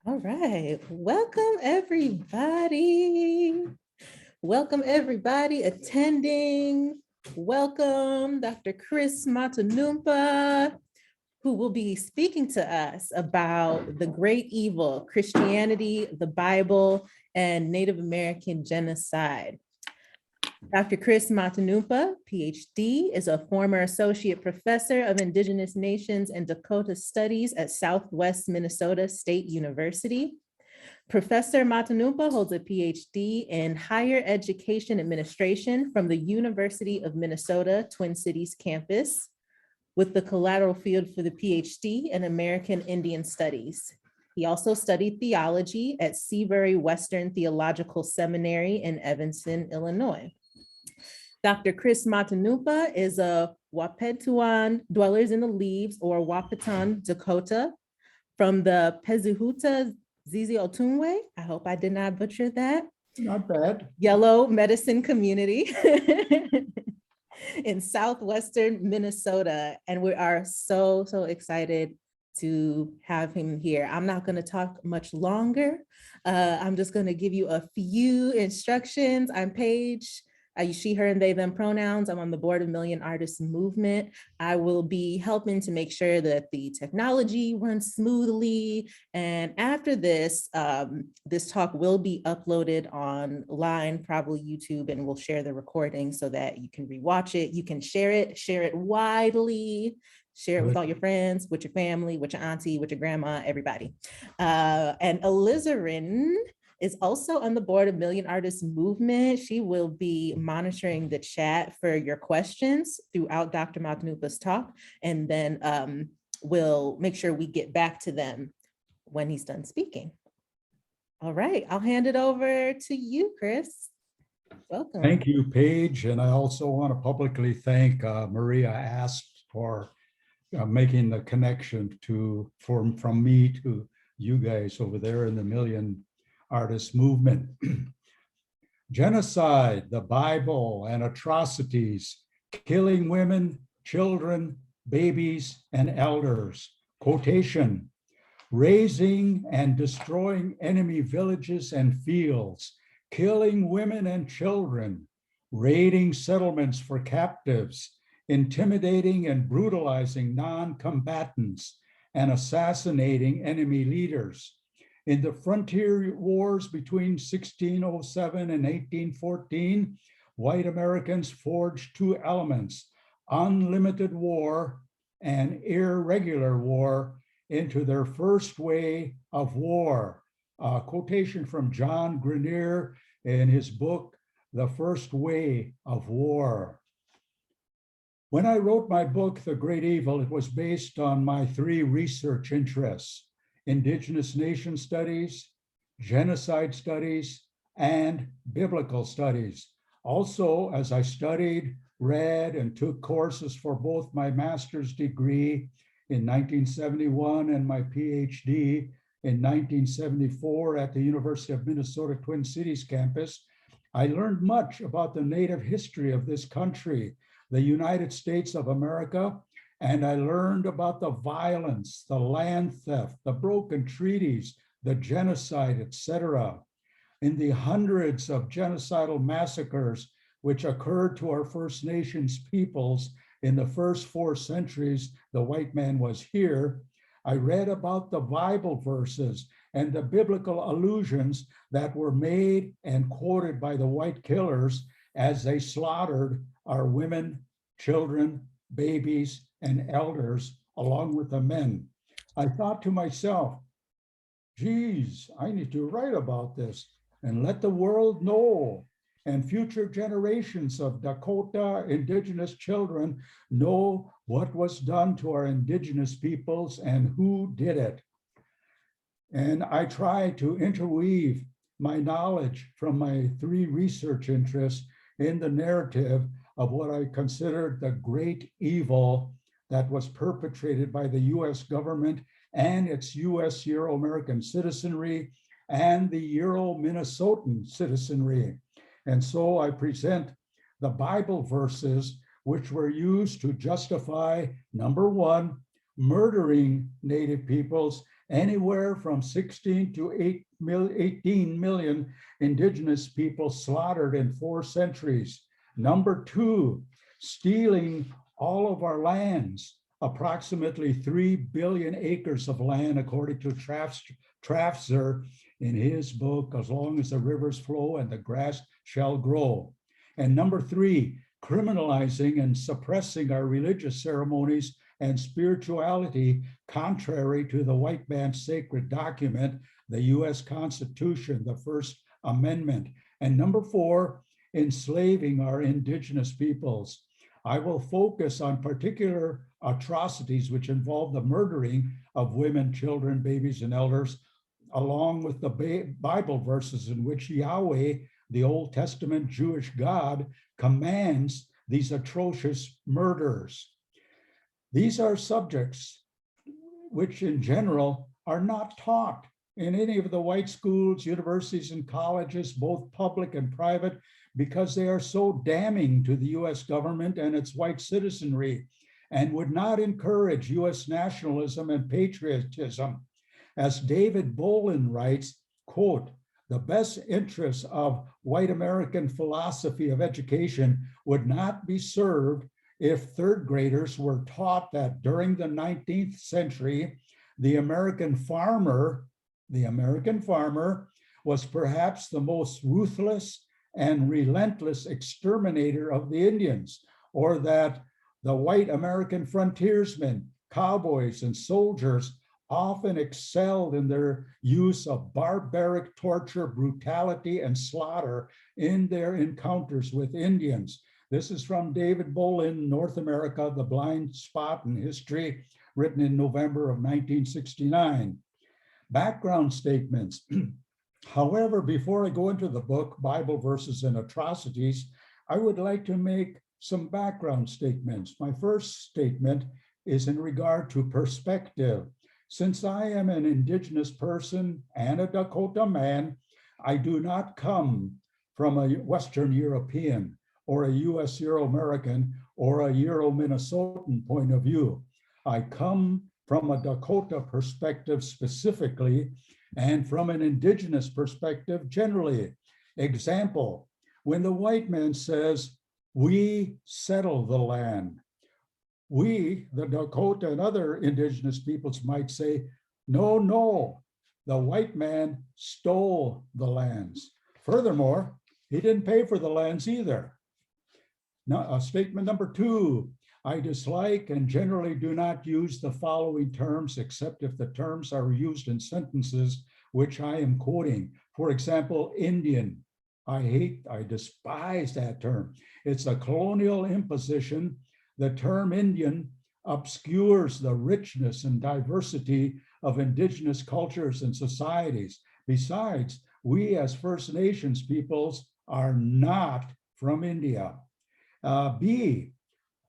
All right. Welcome, everybody. Welcome, everybody attending. Welcome, Dr. Mato Nunpa, who will be speaking to us about the great evil, Christianity, the Bible, and Native American genocide. Dr. Mato Nunpa, PhD, is a former associate professor of Indigenous Nations and Dakota Studies at Southwest Minnesota State University. Professor Mato Nunpa holds a PhD in higher education administration from the University of Minnesota Twin Cities campus, with the collateral field for the PhD in American Indian Studies. He also studied theology at Seabury Western Theological Seminary in Evanston, Illinois. Dr. Mato Nunpa is a Wapetuan Dwellers in the Leaves, or Wahpeton, Dakota, from the Pezhuta Zizi Otunwe. I hope I did not butcher that. Not bad. Yellow medicine community in southwestern Minnesota. And we are so excited to have him here. I'm not going to talk much longer. I'm just going to give you a few instructions. I'm Paige. I use she, her, and they, them pronouns. I'm on the board of Million Artists Movement. I will be helping to make sure that the technology runs smoothly. And after this, this talk will be uploaded online, probably YouTube, and we'll share the recording so that you can rewatch it. You can share it widely, share it with all your friends, with your family, with your auntie, with your grandma, everybody. And Alizarin is also on the board of Million Artists Movement. She will be monitoring the chat for your questions throughout Dr. Mato Nunpa's talk, and then we'll make sure we get back to them when he's done speaking. All right, I'll hand it over to you, Chris. Welcome. Thank you, Paige. And I also want to publicly thank Maria Asp for making the connection from me to you guys over there in the Million Artist Movement. Genocide, the Bible, and atrocities, killing women, children, babies, and elders. Quotation, raising and destroying enemy villages and fields, killing women and children, raiding settlements for captives, intimidating and brutalizing non-combatants, and assassinating enemy leaders. In the frontier wars between 1607 and 1814, white Americans forged two elements, unlimited war and irregular war, into their first way of war. A quotation from John Grenier in his book, The First Way of War. When I wrote my book, The Great Evil, it was based on my three research interests: Indigenous Nation studies, genocide studies, and biblical studies. Also, as I studied, read, and took courses for both my master's degree in 1971 and my PhD in 1974 at the University of Minnesota Twin Cities campus, I learned much about the Native history of this country, the United States of America, and I learned about the violence, the land theft, the broken treaties, the genocide, etc. In the hundreds of genocidal massacres which occurred to our First Nations peoples in the first 4 centuries the white man was here, I read about the Bible verses and the biblical allusions that were made and quoted by the white killers as they slaughtered our women, children, babies, and elders, along with the men. I thought to myself, geez, I need to write about this and let the world know, and future generations of Dakota Indigenous children know what was done to our Indigenous peoples and who did it. And I try to interweave my knowledge from my 3 research interests in the narrative of what I considered the great evil that was perpetrated by the US government and its US Euro-American citizenry and the Euro-Minnesotan citizenry. And so I present the Bible verses which were used to justify, number 1, murdering Native peoples, Anywhere from 16 to 18 million indigenous people slaughtered in 4 centuries. Number 2, stealing all of our lands, approximately 3 billion acres of land, according to Trafzer in his book, As Long as the Rivers Flow and the Grass Shall Grow. And number 3, criminalizing and suppressing our religious ceremonies and spirituality, contrary to the white man's sacred document, the US Constitution, the First Amendment. And number 4, enslaving our indigenous peoples. I will focus on particular atrocities which involve the murdering of women, children, babies, and elders, along with the Bible verses in which Yahweh, the Old Testament Jewish God, commands these atrocious murders. These are subjects which in general are not taught in any of the white schools, universities, and colleges, both public and private, because they are so damning to the US government and its white citizenry, and would not encourage US nationalism and patriotism. As David Bolin writes, quote, "The best interests of white American philosophy of education would not be served if third graders were taught that during the 19th century, the American farmer was perhaps the most ruthless and relentless exterminator of the Indians, or that the white American frontiersmen, cowboys, and soldiers often excelled in their use of barbaric torture, brutality, and slaughter in their encounters with Indians." This is from David Bolin, North America, The Blind Spot in History, written in November of 1969. Background statements. However, before I go into the book, Bible Verses and Atrocities, I would like to make some background statements. My first statement is in regard to perspective. Since I am an indigenous person and a Dakota man, I do not come from a Western European or a US Euro-American or a Euro-Minnesotan point of view. I come from a Dakota perspective specifically, and from an indigenous perspective generally. Example, when the white man says, "We settle the land," we, the Dakota and other indigenous peoples, might say, "No, no, the white man stole the lands. Furthermore, he didn't pay for the lands either." Now, statement number 2, I dislike and generally do not use the following terms except if the terms are used in sentences which I am quoting. For example, Indian. I despise that term. It's a colonial imposition. The term Indian obscures the richness and diversity of indigenous cultures and societies. Besides, we as First Nations peoples are not from India. B,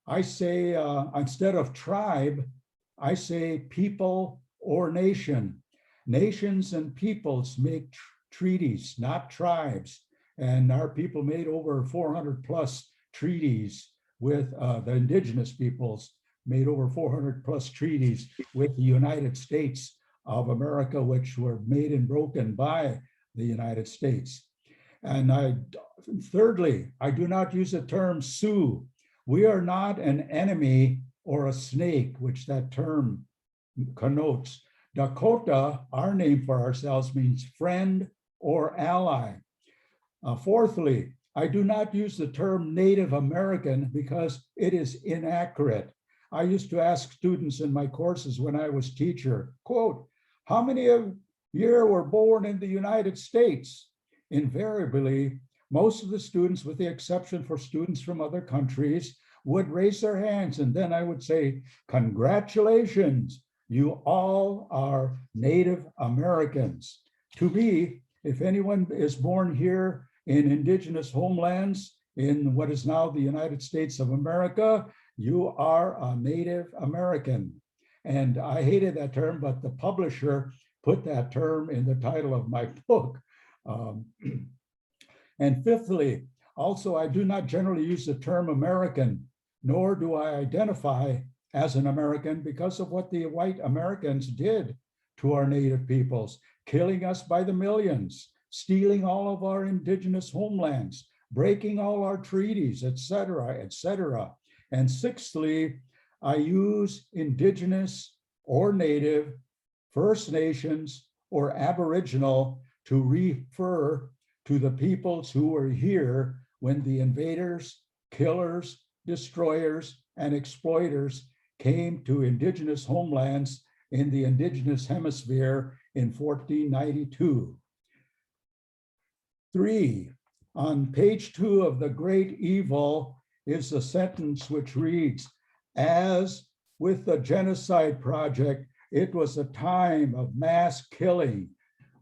I say, instead of tribe, I say people or nation. Nations and peoples make treaties, not tribes. And our people made over 400 plus treaties with the indigenous peoples, made over 400 plus treaties with the United States of America, which were made and broken by the United States. And thirdly, I do not use the term Sioux. We are not an enemy or a snake, which that term connotes. Dakota, our name for ourselves, means friend or ally. Fourthly, I do not use the term Native American because it is inaccurate. I used to ask students in my courses when I was teacher, quote, "How many of you were born in the United States?" Invariably, most of the students, with the exception for students from other countries, would raise their hands, and then I would say, "Congratulations, you all are Native Americans." To me, if anyone is born here in indigenous homelands in what is now the United States of America, you are a Native American. And I hated that term, but the publisher put that term in the title of my book. And fifthly, also, I do not generally use the term American, nor do I identify as an American because of what the white Americans did to our native peoples, killing us by the millions, stealing all of our indigenous homelands, breaking all our treaties, et cetera, et cetera. And sixthly, I use indigenous or native, First Nations or Aboriginal to refer to the peoples who were here when the invaders, killers, destroyers, and exploiters came to indigenous homelands in the indigenous hemisphere in 1492. 3, on page 2 of The Great Evil is a sentence which reads, as with the Genocide Project, it was a time of mass killing.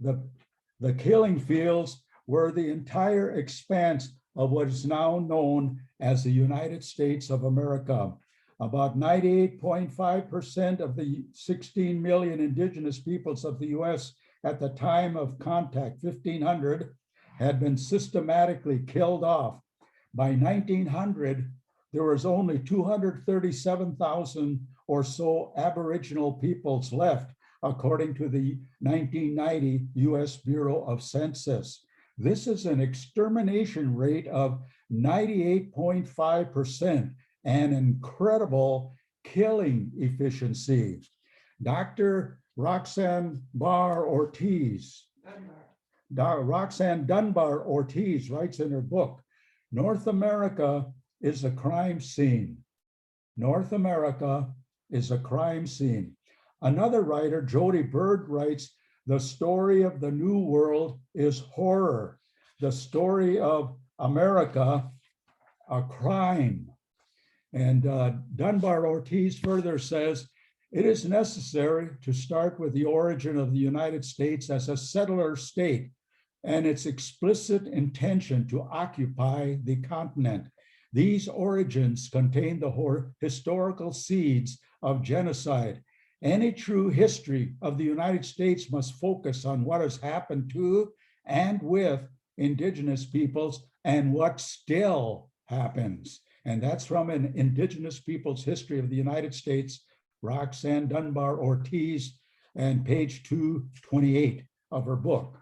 The killing fields were the entire expanse of what is now known as the United States of America. About 98.5% of the 16 million indigenous peoples of the US at the time of contact, 1500, had been systematically killed off. By 1900, there was only 237,000 or so Aboriginal peoples left, according to the 1990 US Bureau of Census. This is an extermination rate of 98.5%, an incredible killing efficiency. Dr. Roxanne Dunbar Ortiz writes in her book, North America is a crime scene. North America is a crime scene. Another writer, Jody Bird, writes, the story of the New World is horror. The story of America, a crime. And Dunbar Ortiz further says, it is necessary to start with the origin of the United States as a settler state and its explicit intention to occupy the continent. These origins contain the historical seeds of genocide. Any true history of the United States must focus on what has happened to and with indigenous peoples and what still happens. And that's from an Indigenous Peoples History of the United States, Roxanne Dunbar Ortiz, and page 228 of her book.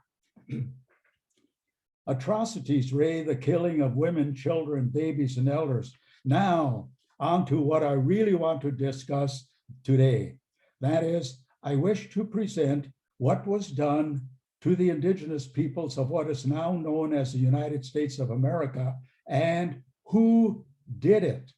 Atrocities, Ray, the killing of women, children, babies, and elders. Now, on to what I really want to discuss today. That is, I wish to present what was done to the indigenous peoples of what is now known as the United States of America and who did it.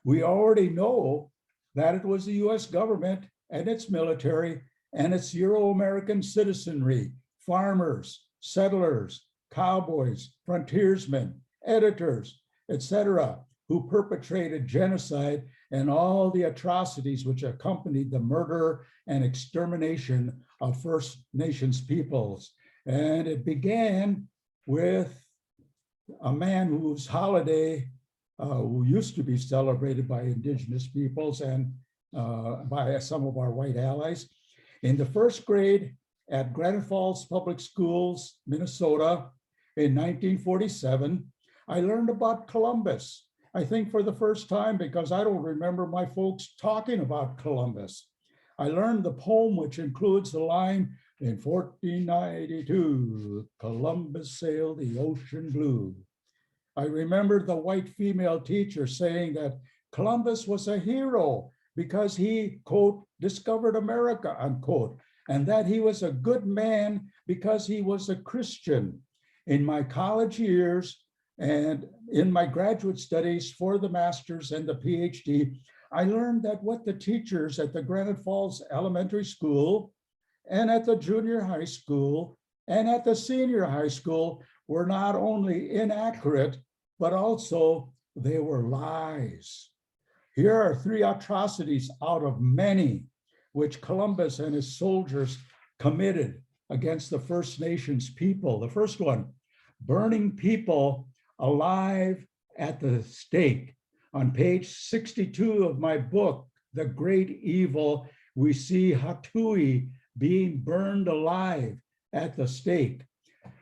We already know that it was the US government and its military and its Euro-American citizenry, farmers, settlers, cowboys, frontiersmen, editors, etc., who perpetrated genocide and all the atrocities which accompanied the murder and extermination of First Nations peoples. And it began with a man whose holiday, who used to be celebrated by indigenous peoples and by some of our white allies. In the first grade at Granite Falls Public Schools, Minnesota, in 1947, I learned about Columbus. I think for the first time, because I don't remember my folks talking about Columbus. I learned the poem, which includes the line, in 1492, Columbus sailed the ocean blue. I remember the white female teacher saying that Columbus was a hero because he, quote, discovered America, unquote, and that he was a good man because he was a Christian. In my college years and in my graduate studies for the master's and the PhD, I learned that what the teachers at the Granite Falls Elementary School and at the junior high school and at the senior high school were not only inaccurate, but also they were lies. Here are 3 atrocities out of many which Columbus and his soldiers committed against the First Nations people. The first one, burning people alive at the stake. On page 62 of my book, The Great Evil, we see Hatui being burned alive at the stake.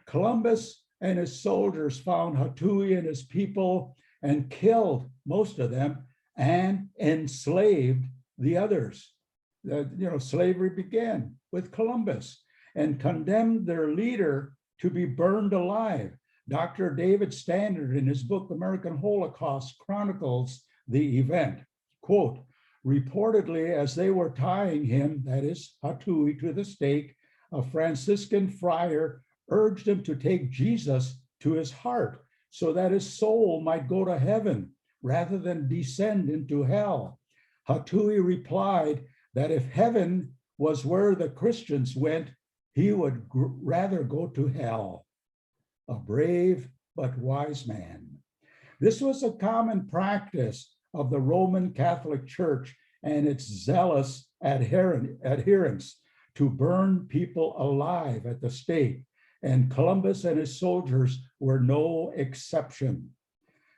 Columbus and his soldiers found Hatui and his people and killed most of them and enslaved the others. slavery began with Columbus, and condemned their leader to be burned alive. Dr. David Standard, in his book, American Holocaust, chronicles the event. Quote, reportedly, as they were tying him, that is Hatui, to the stake, a Franciscan friar urged him to take Jesus to his heart so that his soul might go to heaven rather than descend into hell. Hatui replied that if heaven was where the Christians went, he would rather go to hell. A brave but wise man. This was a common practice of the Roman Catholic Church and its zealous adherents to burn people alive at the stake, and Columbus and his soldiers were no exception.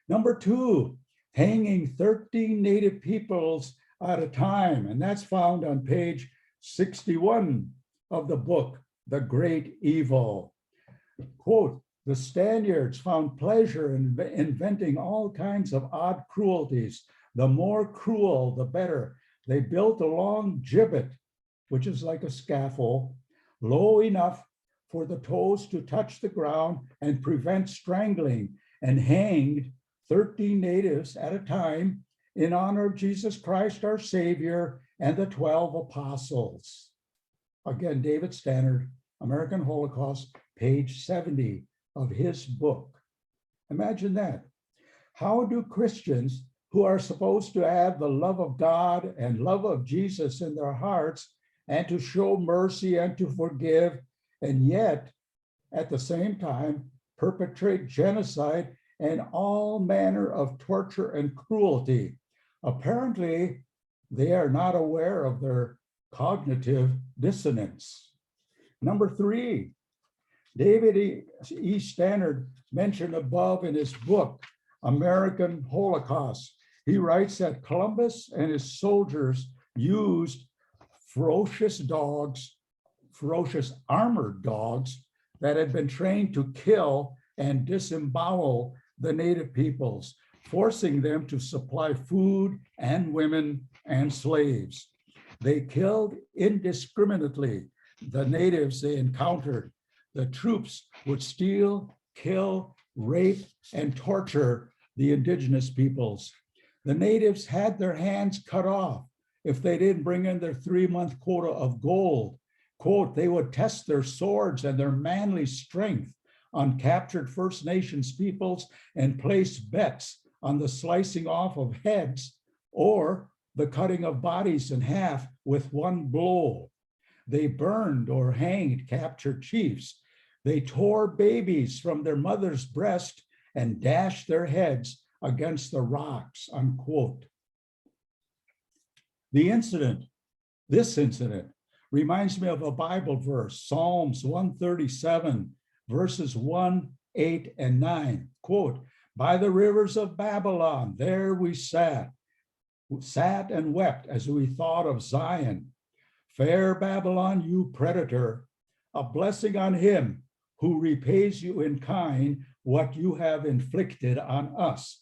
Number two, hanging 13 Native peoples at a time, and that's found on page 61 of the book, The Great Evil. Quote, the Spaniards found pleasure in inventing all kinds of odd cruelties. The more cruel, the better. They built a long gibbet, which is like a scaffold, low enough for the toes to touch the ground and prevent strangling, and hanged 13 natives at a time in honor of Jesus Christ, our Savior, and the 12 apostles. Again, David Stannard, American Holocaust, page 70 of his book. Imagine that. How do Christians who are supposed to have the love of God and love of Jesus in their hearts and to show mercy and to forgive, and yet at the same time perpetrate genocide and all manner of torture and cruelty? Apparently, they are not aware of their cognitive dissonance. Number three, David E. Stannard mentioned above in his book, American Holocaust. He writes that Columbus and his soldiers used ferocious armored dogs that had been trained to kill and disembowel the native peoples, forcing them to supply food and women and slaves. They killed indiscriminately the natives they encountered. The troops would steal, kill, rape, and torture the indigenous peoples. The natives had their hands cut off if they didn't bring in their 3-month quota of gold. Quote, they would test their swords and their manly strength on captured First Nations peoples and place bets on the slicing off of heads or the cutting of bodies in half with one blow. They burned or hanged captured chiefs. They tore babies from their mother's breast and dashed their heads against the rocks, unquote. This incident reminds me of a Bible verse, Psalms 137, verses 1, 8, and 9. Quote, by the rivers of Babylon, there we sat and wept as we thought of Zion. Fair Babylon, you predator, a blessing on him who repays you in kind what you have inflicted on us.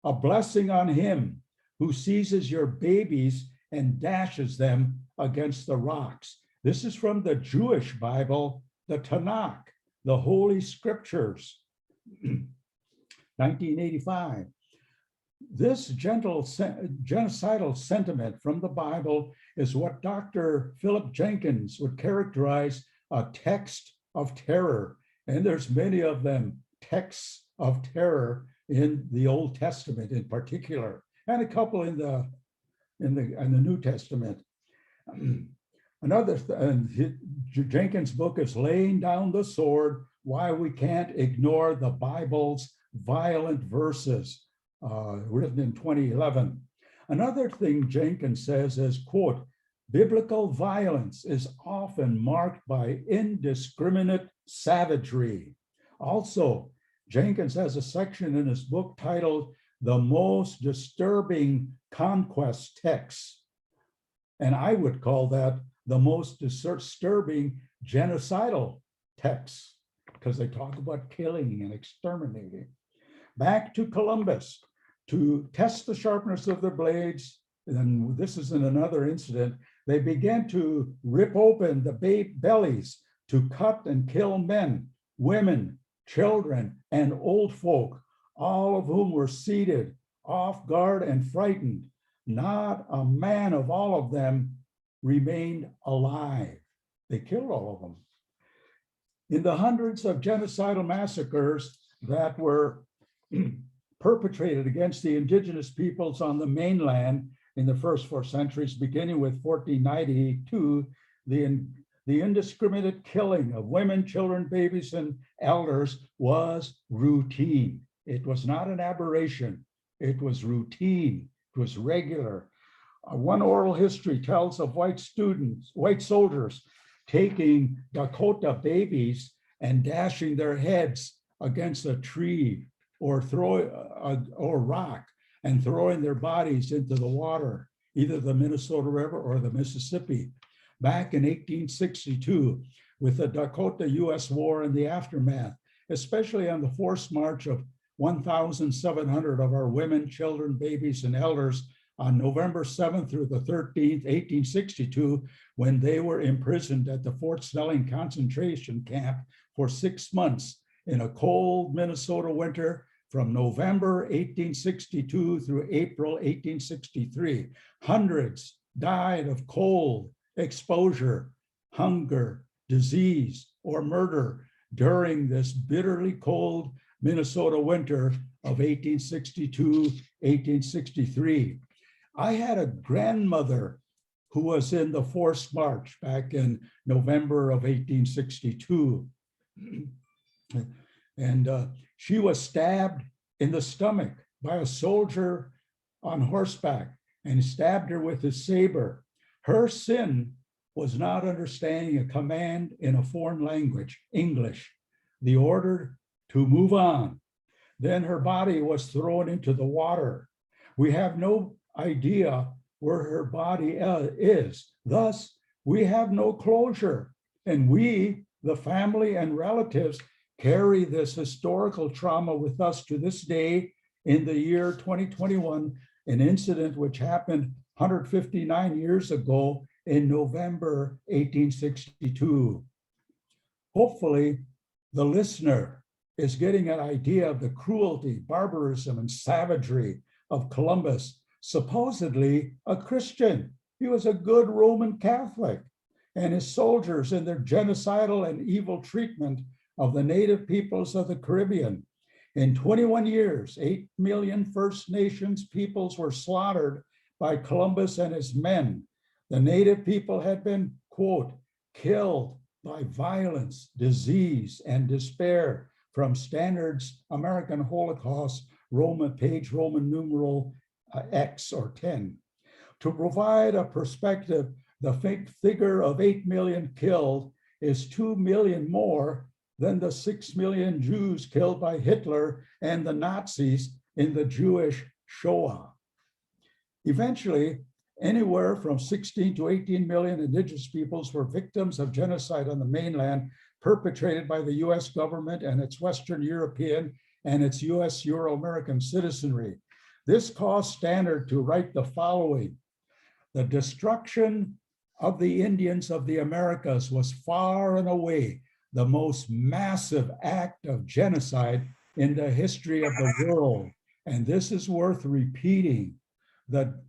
A blessing on him who seizes your babies and dashes them against the rocks. This is from the Jewish Bible, the Tanakh, the Holy Scriptures, 1985. This genocidal sentiment from the Bible is what Dr. Philip Jenkins would characterize a text of terror. And there's many of them, texts of terror in the Old Testament in particular, and a couple in the New Testament. Jenkins' book is Laying Down the Sword, Why We Can't Ignore the Bible's Violent Verses, written in 2011. Another thing Jenkins says is, quote, biblical violence is often marked by indiscriminate savagery. Also, Jenkins has a section in his book titled The Most Disturbing Conquest Texts. And I would call that the most disturbing genocidal texts, because they talk about killing and exterminating. Back to Columbus, to test the sharpness of their blades, and this is in another incident, They began to rip open the bellies to cut and kill men, women, children, and old folk, all of whom were seated, off guard and frightened. Not a man of all of them remained alive. They killed all of them. In the hundreds of genocidal massacres that were perpetrated against the indigenous peoples on the mainland in the first 4 centuries, beginning with 1492, the indiscriminate killing of women, children, babies, and elders was routine. It was not an aberration. It was routine. It was regular. One oral history tells of white soldiers taking Dakota babies and dashing their heads against a tree or rock and throwing their bodies into the water, either the Minnesota River or the Mississippi. Back in 1862, with the Dakota-US War and the aftermath, especially on the forced march of 1,700 of our women, children, babies, and elders on November 7th through the 13th, 1862, when they were imprisoned at the Fort Snelling concentration camp for 6 months in a cold Minnesota winter from November 1862 through April 1863. Hundreds died of cold, exposure, hunger, disease, or murder during this bitterly cold Minnesota winter of 1862, 1863. I had a grandmother who was in the forced march back in November of 1862. And she was stabbed in the stomach by a soldier on horseback and stabbed her with his saber. Her sin was not understanding a command in a foreign language, English, the order to move on. Then her body was thrown into the water. We have no idea where her body is. Thus, we have no closure. And we, the family and relatives, carry this historical trauma with us to this day in the year 2021, an incident which happened 159 years ago in November 1862. Hopefully, the listener is getting an idea of the cruelty, barbarism, and savagery of Columbus, supposedly a Christian. He was a good Roman Catholic, and his soldiers in their genocidal and evil treatment of the native peoples of the Caribbean. In 21 years, 8 million First Nations peoples were slaughtered by Columbus and his men. The native people had been, quote, killed by violence, disease, and despair from Standard's American Holocaust, page Roman numeral X or 10. To provide a perspective, the figure of 8 million killed is 2 million more than the 6 million Jews killed by Hitler and the Nazis in the Jewish Shoah. Eventually, anywhere from 16 to 18 million indigenous peoples were victims of genocide on the mainland perpetrated by the US government and its Western European and its US Euro-American citizenry. This caused Standard to write the following: the destruction of the Indians of the Americas was far and away the most massive act of genocide in the history of the world. And this is worth repeating. The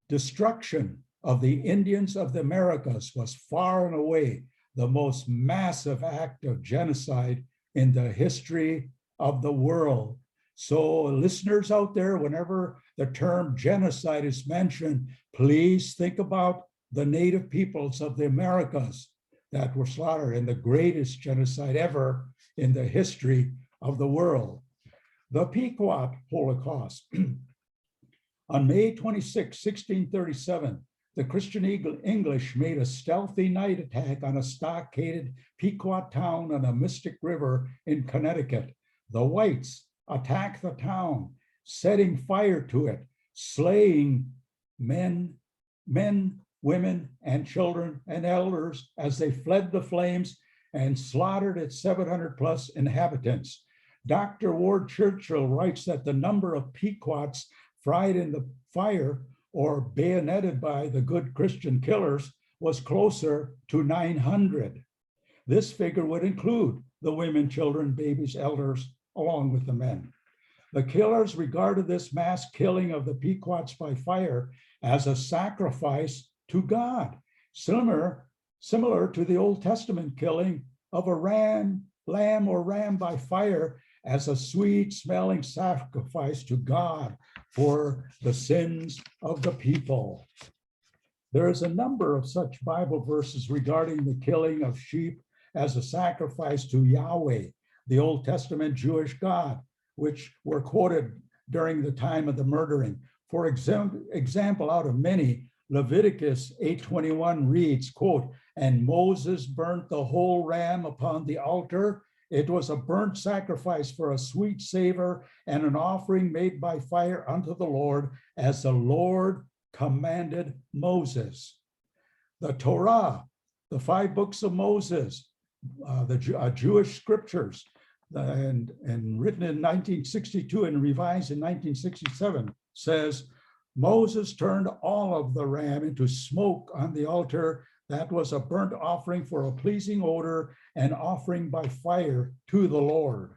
destruction of the Indians of the Americas was far and away the most massive act of genocide in the history of the world. So listeners out there, whenever the term genocide is mentioned, please think about the native peoples of the Americas that were slaughtered in the greatest genocide ever in the history of the world. The Pequot Holocaust. On May 26, 1637, the Christian English made a stealthy night attack on a stockaded Pequot town on the Mystic River in Connecticut. The whites attacked the town, setting fire to it, slaying men, women, and children and elders as they fled the flames and slaughtered its 700 plus inhabitants. Dr. Ward Churchill writes that the number of Pequots fried in the fire or bayoneted by the good Christian killers was closer to 900. This figure would include the women, children, babies, elders, along with the men. The killers regarded this mass killing of the Pequots by fire as a sacrifice to God, similar to the Old Testament killing of a lamb by fire as a sweet smelling sacrifice to God for the sins of the people. There is a number of such Bible verses regarding the killing of sheep as a sacrifice to Yahweh, the Old Testament Jewish God, which were quoted during the time of the murdering. For example, out of many, Leviticus 8:21 reads, quote, "And Moses burnt the whole ram upon the altar. It was a burnt sacrifice for a sweet savor and an offering made by fire unto the Lord, as the Lord commanded Moses." The Torah, the 5 books of Moses, the Jewish scriptures, and written in 1962 and revised in 1967, says, Moses turned all of the ram into smoke on the altar. That was a burnt offering for a pleasing odor and offering by fire to the Lord.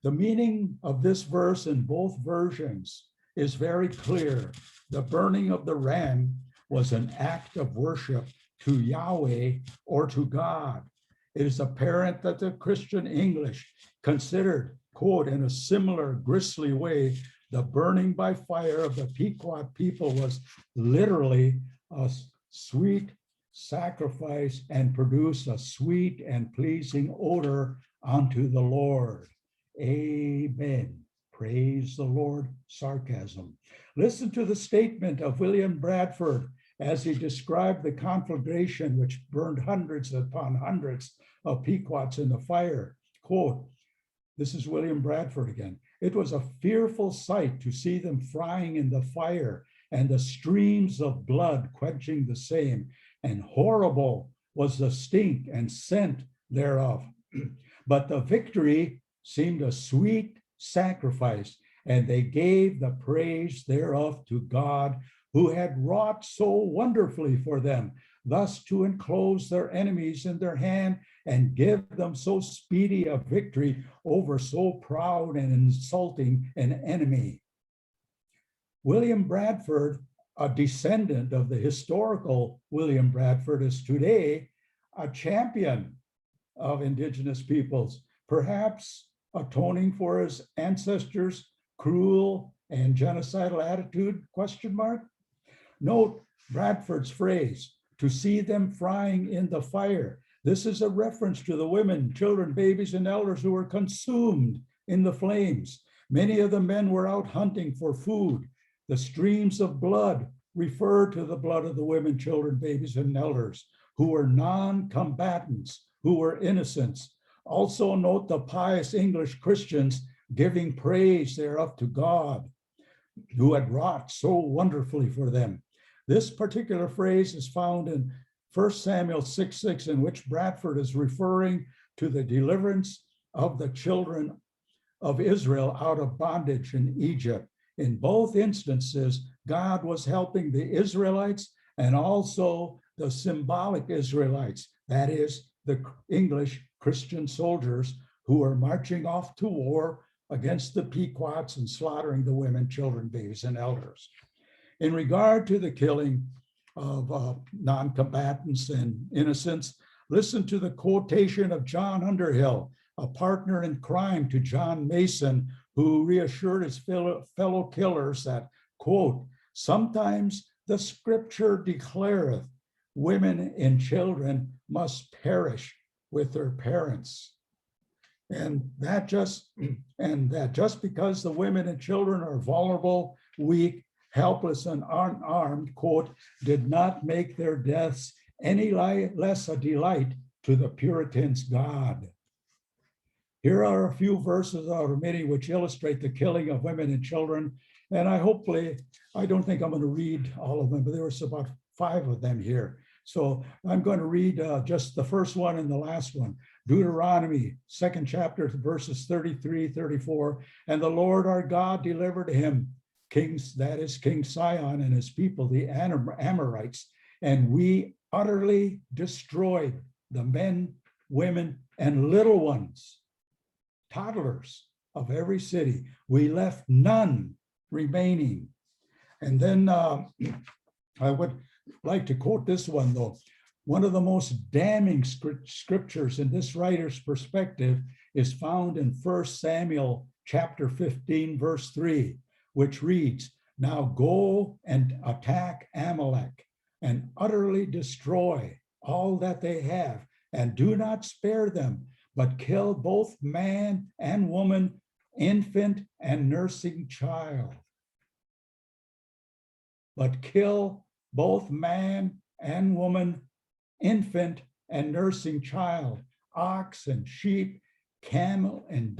The meaning of this verse in both versions is very clear. The burning of the ram was an act of worship to Yahweh or to God. It is apparent that the Christian English considered, quote, in a similar grisly way, the burning by fire of the Pequot people was literally a sweet sacrifice and produce a sweet and pleasing odor unto the Lord. Amen. Praise the Lord. Sarcasm. Listen to the statement of William Bradford as he described the conflagration which burned hundreds upon hundreds of Pequots in the fire. Quote, this is William Bradford again. "It was a fearful sight to see them frying in the fire and the streams of blood quenching the same, and horrible was the stink and scent thereof. But the victory seemed a sweet sacrifice, and they gave the praise thereof to God, who had wrought so wonderfully for them, thus to enclose their enemies in their hand and give them so speedy a victory over so proud and insulting an enemy." William Bradford, a descendant of the historical William Bradford, is today a champion of Indigenous peoples, perhaps atoning for his ancestors' cruel and genocidal attitude, question mark? Note Bradford's phrase, "to see them frying in the fire." This is a reference to the women, children, babies, and elders who were consumed in the flames. Many of the men were out hunting for food. The streams of blood refer to the blood of the women, children, babies, and elders who were non-combatants, who were innocents. Also note the pious English Christians giving praise thereof to God, who had wrought so wonderfully for them. This particular phrase is found in 1 Samuel 6:6, in which Bradford is referring to the deliverance of the children of Israel out of bondage in Egypt. In both instances, God was helping the Israelites and also the symbolic Israelites, that is, the English Christian soldiers who were marching off to war against the Pequots and slaughtering the women, children, babies, and elders. In regard to the killing of non-combatants and innocents, listen to the quotation of John Underhill, a partner in crime to John Mason, who reassured his fellow killers that, quote, "Sometimes the scripture declareth women and children must perish with their parents. And that just because the women and children are vulnerable, weak, helpless, and unarmed, quote, did not make their deaths any less a delight to the Puritans' God." Here are a few verses out of many which illustrate the killing of women and children. And I don't think I'm going to read all of them, but there was about 5 of them here. So I'm going to read just the first one and the last one. Deuteronomy, 2nd chapter, verses 33, 34. "And the Lord our God delivered him, King Sihon and his people, the Amorites, and we utterly destroyed the men, women, and little ones, toddlers of every city. We left none remaining. And then I would like to quote this one, though. One of the most damning scriptures in this writer's perspective is found in 1 Samuel chapter 15, verse 3, which reads, "Now go and attack Amalek and utterly destroy all that they have, and do not spare them, but kill both man and woman, infant and nursing child." But kill both man and woman, infant and nursing child, ox and sheep, camel and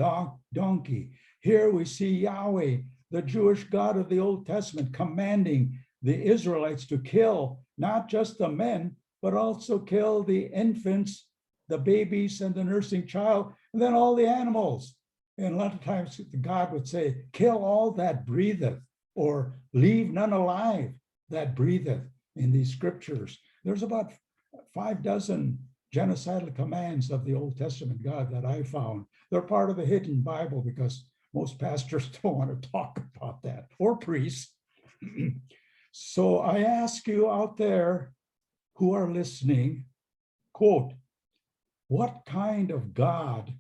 donkey. Here we see Yahweh, the Jewish God of the Old Testament, commanding the Israelites to kill not just the men, but also kill the infants, the babies, and the nursing child, and then all the animals. And a lot of times God would say, kill all that breatheth, or leave none alive that breatheth in these scriptures. There's about 6 genocidal commands of the Old Testament God that I found. They're part of the hidden Bible because most pastors don't want to talk about that, or priests. So I ask you out there who are listening, quote, what kind of God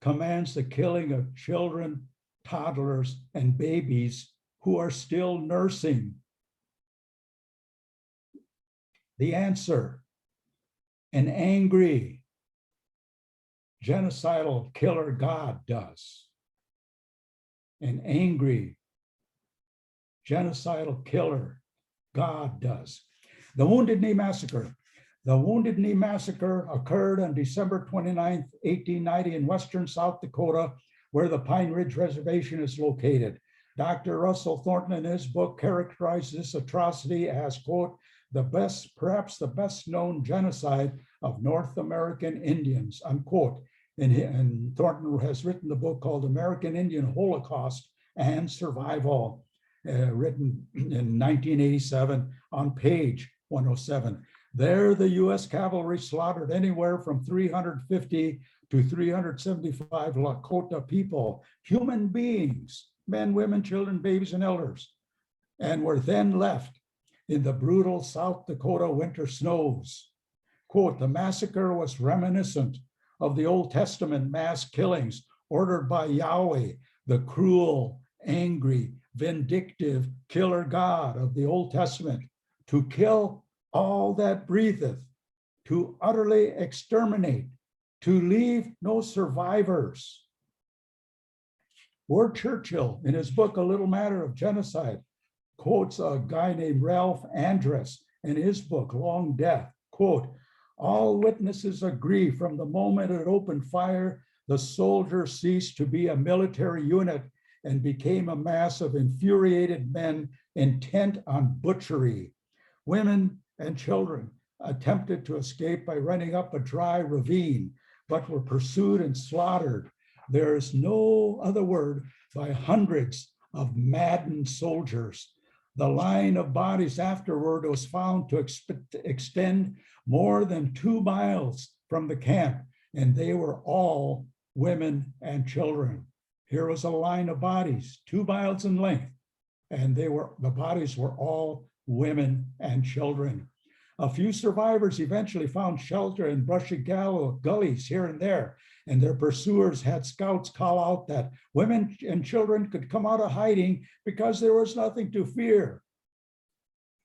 commands the killing of children, toddlers, and babies who are still nursing? The answer, an angry, genocidal killer God does. An angry, genocidal killer God does. The Wounded Knee Massacre. The Wounded Knee Massacre occurred on December 29th, 1890 in western South Dakota, where the Pine Ridge Reservation is located. Dr. Russell Thornton in his book characterized this atrocity as, quote, perhaps the best known genocide of North American Indians, unquote. And Thornton has written the book called American Indian Holocaust and Survival, written in 1987 on page 107. There, the US cavalry slaughtered anywhere from 350 to 375 Lakota people, human beings, men, women, children, babies, and elders, and were then left in the brutal South Dakota winter snows. Quote, the massacre was reminiscent of the Old Testament mass killings ordered by Yahweh, the cruel, angry, vindictive killer God of the Old Testament, to kill all that breatheth, to utterly exterminate, to leave no survivors. Ward Churchill, in his book, A Little Matter of Genocide, quotes a guy named Ralph Andrus in his book, Long Death, quote, all witnesses agree from the moment it opened fire, the soldier ceased to be a military unit and became a mass of infuriated men intent on butchery. Women and children attempted to escape by running up a dry ravine, but were pursued and slaughtered. There is no other word by hundreds of maddened soldiers. The line of bodies afterward was found to extend more than 2 miles from the camp, and they were all women and children. Here was a line of bodies, 2 miles in length, and the bodies were all women and children. A few survivors eventually found shelter in brushy gullies here and there, and their pursuers had scouts call out that women and children could come out of hiding because there was nothing to fear.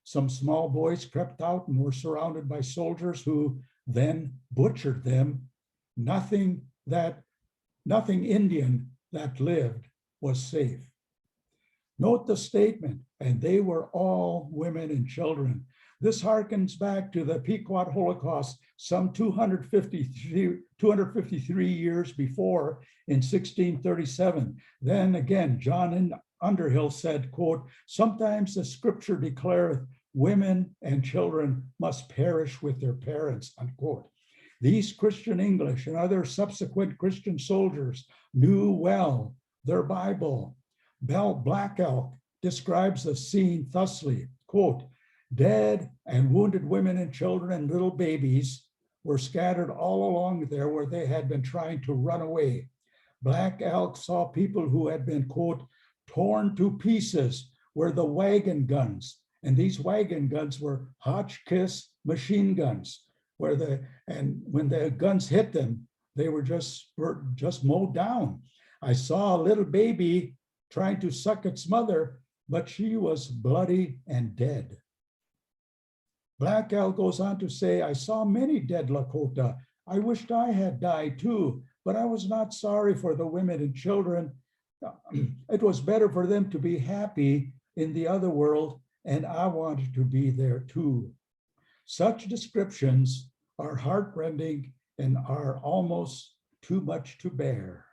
Some small boys crept out and were surrounded by soldiers who then butchered them. Nothing Indian that lived was safe. Note the statement, and they were all women and children. This harkens back to the Pequot Holocaust some 253 years before in 1637. Then again, John Underhill said, quote, sometimes the scripture declareth women and children must perish with their parents, unquote. These Christian English and other subsequent Christian soldiers knew well their Bible. Black Elk describes the scene thusly, quote, Dead and wounded women and children and little babies were scattered all along there where they had been trying to run away. Black Elk saw people who had been, quote, torn to pieces where the wagon guns, and these wagon guns were Hotchkiss machine guns, and when the guns hit them, they were just mowed down. I saw a little baby trying to suck its mother, but she was bloody and dead. Black Elk goes on to say, I saw many dead Lakota. I wished I had died too, but I was not sorry for the women and children. It was better for them to be happy in the other world, and I wanted to be there too. Such descriptions are heartrending and are almost too much to bear.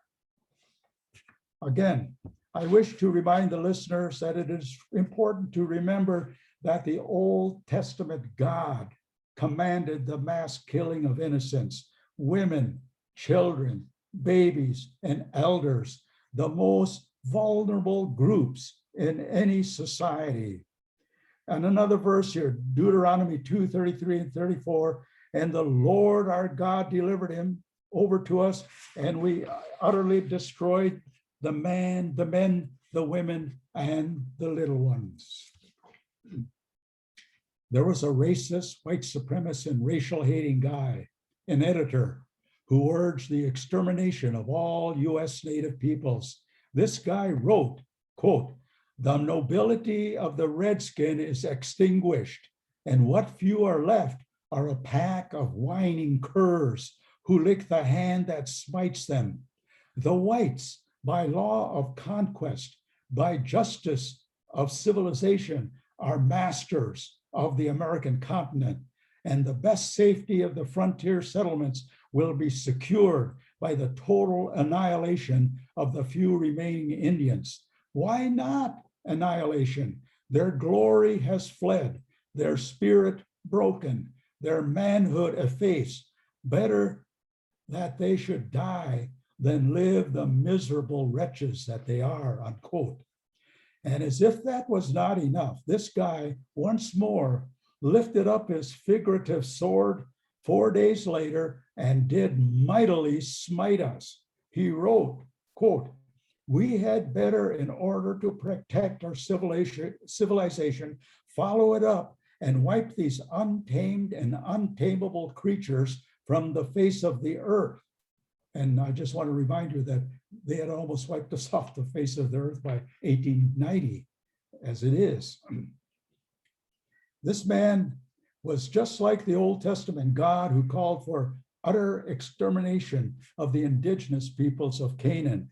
Again, I wish to remind the listeners that it is important to remember that the Old Testament God commanded the mass killing of innocents, women, children, babies, and elders, the most vulnerable groups in any society. And another verse here, Deuteronomy 2:33 and 34, and the Lord our God delivered him over to us, and we utterly destroyed the men, the women, and the little ones. There was a racist, white supremacist, and racial hating guy, an editor, who urged the extermination of all US Native peoples. This guy wrote, quote, the nobility of the redskin is extinguished, and what few are left are a pack of whining curs who lick the hand that smites them. The whites, by law of conquest, by justice of civilization, are masters of the American continent, and the best safety of the frontier settlements will be secured by the total annihilation of the few remaining Indians. Why not annihilation? Their glory has fled, their spirit broken, their manhood effaced. Better that they should die than live the miserable wretches that they are, unquote. And as if that was not enough, this guy once more lifted up his figurative sword 4 days later and did mightily smite us. He wrote, quote, we had better, in order to protect our civilization, follow it up and wipe these untamed and untamable creatures from the face of the earth. And I just want to remind you that they had almost wiped us off the face of the earth by 1890, as it is. This man was just like the Old Testament God who called for utter extermination of the indigenous peoples of Canaan.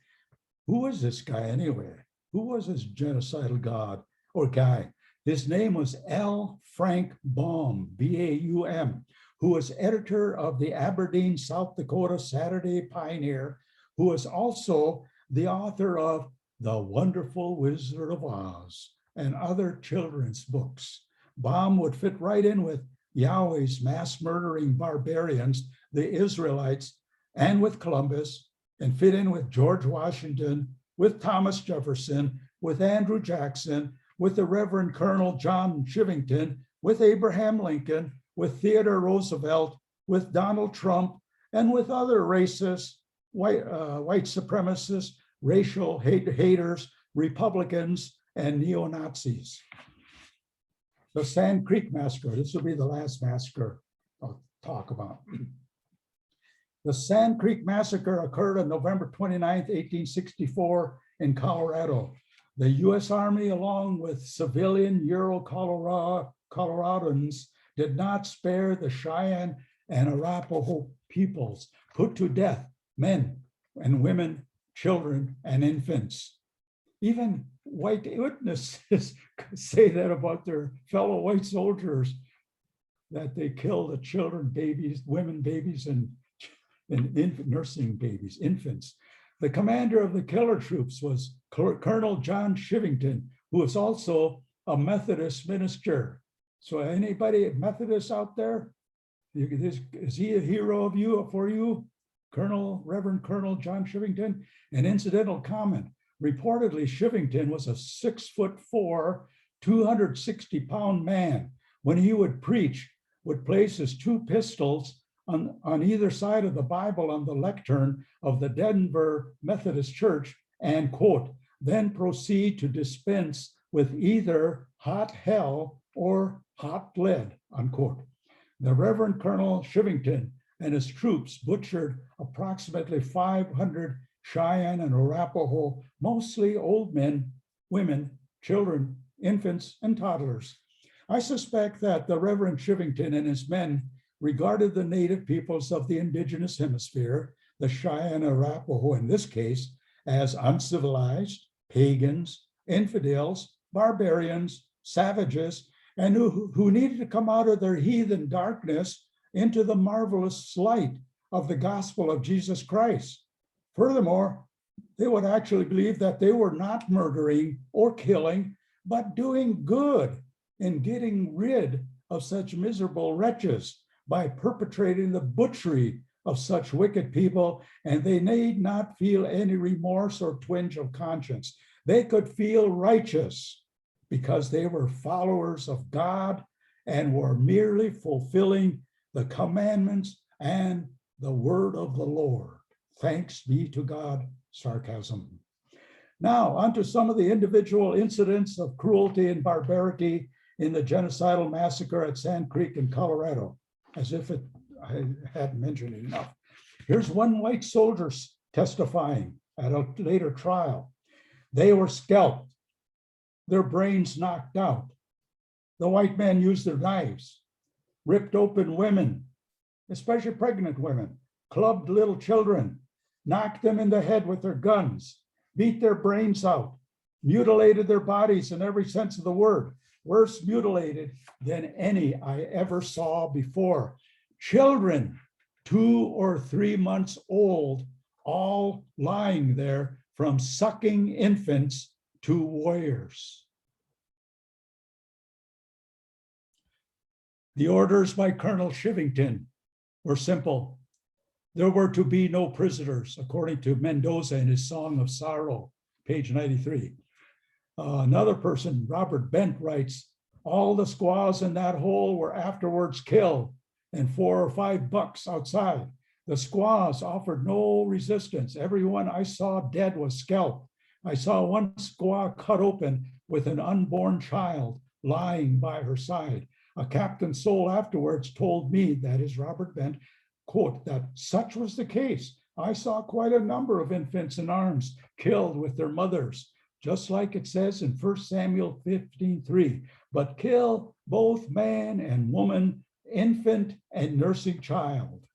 Who was this guy anyway? Who was this genocidal God or guy? His name was L. Frank Baum, B-A-U-M, who was editor of the Aberdeen, South Dakota Saturday Pioneer, who was also the author of The Wonderful Wizard of Oz and other children's books. Baum would fit right in with Yahweh's mass murdering barbarians, the Israelites, and with Columbus, and fit in with George Washington, with Thomas Jefferson, with Andrew Jackson, with the Reverend Colonel John Chivington, with Abraham Lincoln, with Theodore Roosevelt, with Donald Trump, and with other racist, white supremacists, racial haters, Republicans, and neo-Nazis. The Sand Creek Massacre, this will be the last massacre I'll talk about. The Sand Creek Massacre occurred on November 29th, 1864 in Colorado. The US Army, along with civilian Euro-Coloradans, did not spare the Cheyenne and Arapaho peoples, put to death men and women, children, and infants. Even white witnesses say that about their fellow white soldiers, that they kill the children, babies, women, babies, and nursing babies, infants. The commander of the killer troops was Colonel John Chivington, who was also a Methodist minister. So anybody Methodist out there? Is he a hero for you? Reverend Colonel John Chivington? An incidental comment. Reportedly, Chivington was a 6'4", 260-pound man when he would preach, would place his two pistols on either side of the Bible on the lectern of the Denver Methodist Church and, quote, then proceed to dispense with either hot hell or hot lead, unquote. The Reverend Colonel Shivington and his troops butchered approximately 500 Cheyenne and Arapaho, mostly old men, women, children, infants, and toddlers. I suspect that the Reverend Shivington and his men regarded the native peoples of the indigenous hemisphere, the Cheyenne and Arapaho in this case, as uncivilized, pagans, infidels, barbarians, savages, and who needed to come out of their heathen darkness into the marvelous light of the gospel of Jesus Christ. Furthermore, they would actually believe that they were not murdering or killing, but doing good in getting rid of such miserable wretches by perpetrating the butchery of such wicked people, and they need not feel any remorse or twinge of conscience. They could feel righteous because they were followers of God and were merely fulfilling the commandments and the word of the Lord. Thanks be to God, sarcasm. Now, onto some of the individual incidents of cruelty and barbarity in the genocidal massacre at Sand Creek in Colorado, as if I hadn't mentioned it enough. Here's one white soldier testifying at a later trial. They were scalped, their brains knocked out. The white men used their knives, ripped open women, especially pregnant women, clubbed little children, knocked them in the head with their guns, beat their brains out, mutilated their bodies in every sense of the word, worse mutilated than any I ever saw before. Children, 2 or 3 months old, all lying there from sucking infants to warriors. The orders by Colonel Shivington were simple. There were to be no prisoners, according to Mendoza in his Song of Sorrow, page 93. Another person, Robert Bent, writes, all the squaws in that hole were afterwards killed and 4 or 5 bucks outside. The squaws offered no resistance. Everyone I saw dead was scalped. I saw one squaw cut open with an unborn child lying by her side. A Captain Soul afterwards told me, that is Robert Bent, quote, that such was the case. I saw quite a number of infants in arms killed with their mothers, just like it says in 1 Samuel 15:3, but kill both man and woman, infant and nursing child.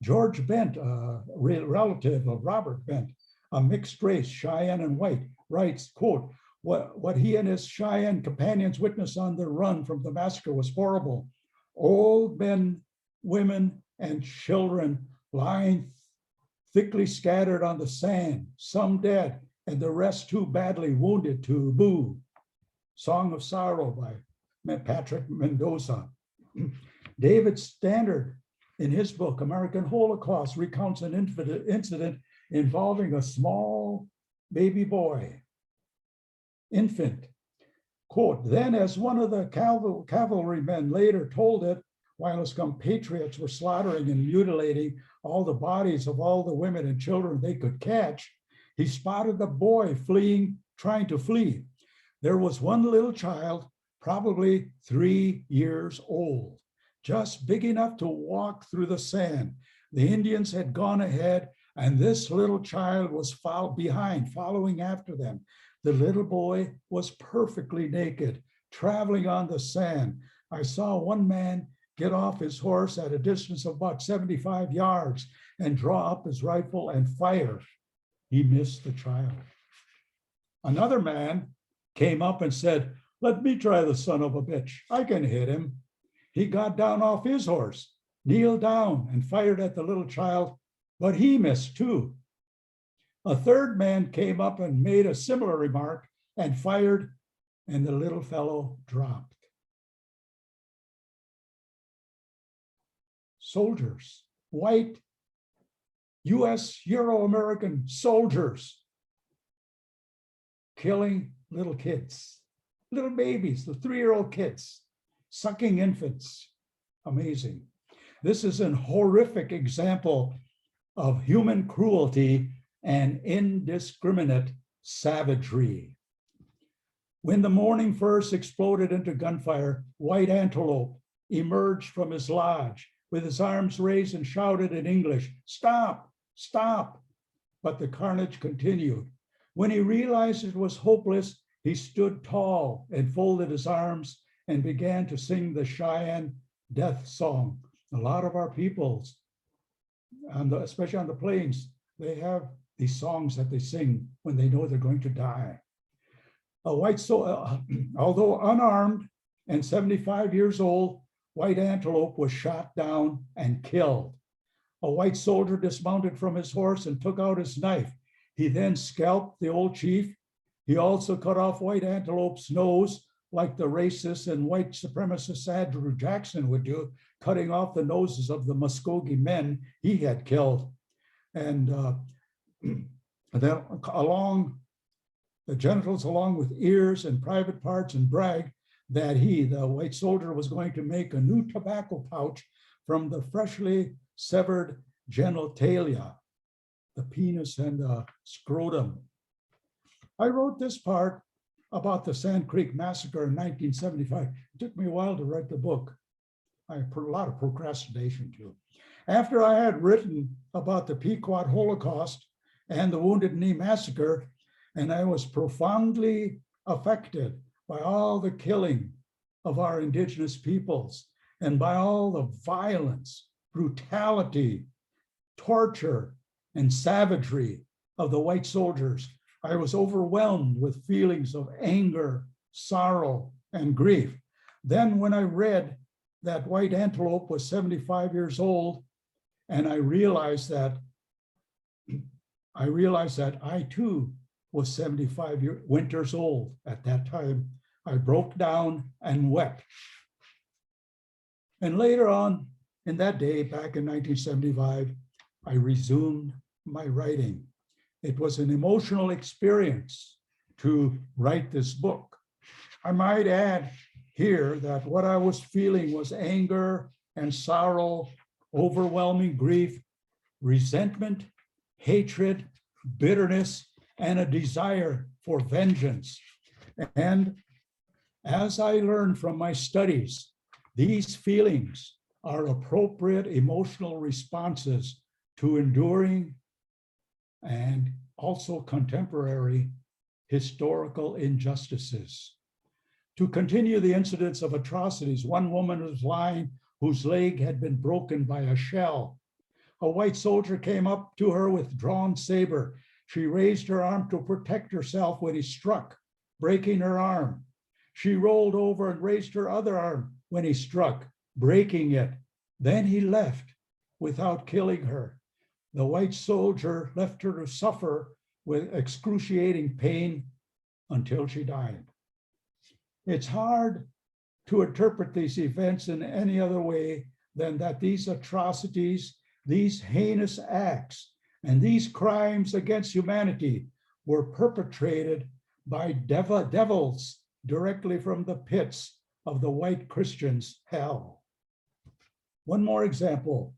George Bent, a relative of Robert Bent, a mixed race, Cheyenne and white, writes, quote, what he and his Cheyenne companions witnessed on their run from the massacre was horrible. Old men, women, and children lying thickly scattered on the sand, some dead, and the rest too badly wounded to move. Song of Sorrow by Patrick Mendoza. David Standard, in his book, American Holocaust, recounts an incident involving a small baby boy, infant. Quote, then as one of the cavalrymen later told it, while his compatriots were slaughtering and mutilating all the bodies of all the women and children they could catch, he spotted the boy trying to flee. There was one little child, probably 3 years old, just big enough to walk through the sand. The Indians had gone ahead, and this little child was behind, following after them. The little boy was perfectly naked, traveling on the sand. I saw one man get off his horse at a distance of about 75 yards and draw up his rifle and fire. He missed the child. Another man came up and said, let me try the son of a bitch. I can hit him. He got down off his horse, kneeled down and fired at the little child, but he missed too. A third man came up and made a similar remark and fired, and the little fellow dropped. Soldiers, white US Euro-American soldiers, killing little kids, little babies, the 3-year-old kids. sucking infants. Amazing. This is an horrific example of human cruelty and indiscriminate savagery. When the morning first exploded into gunfire, White Antelope emerged from his lodge with his arms raised and shouted in English, "Stop, stop." But the carnage continued. When he realized it was hopeless, he stood tall and folded his arms and began to sing the Cheyenne death song. A lot of our peoples, especially on the plains, they have these songs that they sing when they know they're going to die. Although unarmed and 75 years old, White Antelope was shot down and killed. A white soldier dismounted from his horse and took out his knife. He then scalped the old chief. He also cut off White Antelope's nose, like the racist and white supremacist Andrew Jackson would do, cutting off the noses of the Muskogee men he had killed. And then along the genitals, along with ears and private parts, and bragged that he, the white soldier, was going to make a new tobacco pouch from the freshly severed genitalia, the penis and the scrotum. I wrote this part about the Sand Creek Massacre in 1975. It took me a while to write the book. I had a lot of procrastination too. After I had written about the Pequot Holocaust and the Wounded Knee Massacre, and I was profoundly affected by all the killing of our Indigenous peoples and by all the violence, brutality, torture, and savagery of the white soldiers, I was overwhelmed with feelings of anger, sorrow, and grief. Then when I read that White Antelope was 75 years old, and I realized that I too was 75 winters old at that time, I broke down and wept. And later on in that day, back in 1975, I resumed my writing. It was an emotional experience to write this book. I might add here that what I was feeling was anger and sorrow, overwhelming grief, resentment, hatred, bitterness, and a desire for vengeance. And as I learned from my studies, these feelings are appropriate emotional responses to enduring and also contemporary historical injustices. To continue the incidents of atrocities, one woman was lying whose leg had been broken by a shell. A white soldier came up to her with drawn saber. She raised her arm to protect herself when he struck, breaking her arm. She rolled over and raised her other arm when he struck, breaking it. Then he left without killing her. The white soldier left her to suffer with excruciating pain until she died. It's hard to interpret these events in any other way than that these atrocities, these heinous acts, and these crimes against humanity were perpetrated by devils directly from the pits of the white Christians' hell. One more example.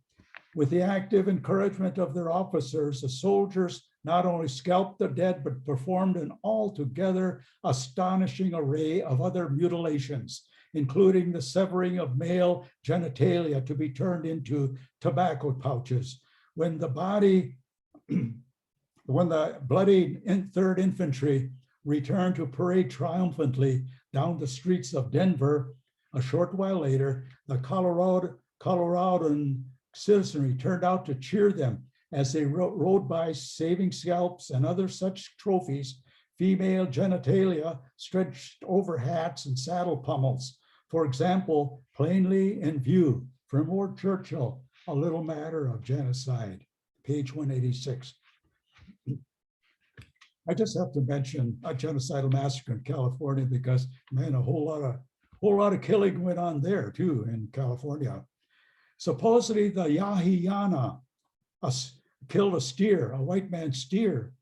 With the active encouragement of their officers, the soldiers not only scalped the dead, but performed an altogether astonishing array of other mutilations, including the severing of male genitalia to be turned into tobacco pouches. When the bloody 3rd Infantry returned to parade triumphantly down the streets of Denver, a short while later, the Coloradoan citizenry turned out to cheer them as they rode by, saving scalps and other such trophies, female genitalia stretched over hats and saddle pummels. For example, plainly in view from Lord Churchill, A Little Matter of Genocide, page 186. I just have to mention a genocidal massacre in California because, man, a whole lot of killing went on there too in California. Supposedly the Yahiana killed a steer, a white man's steer,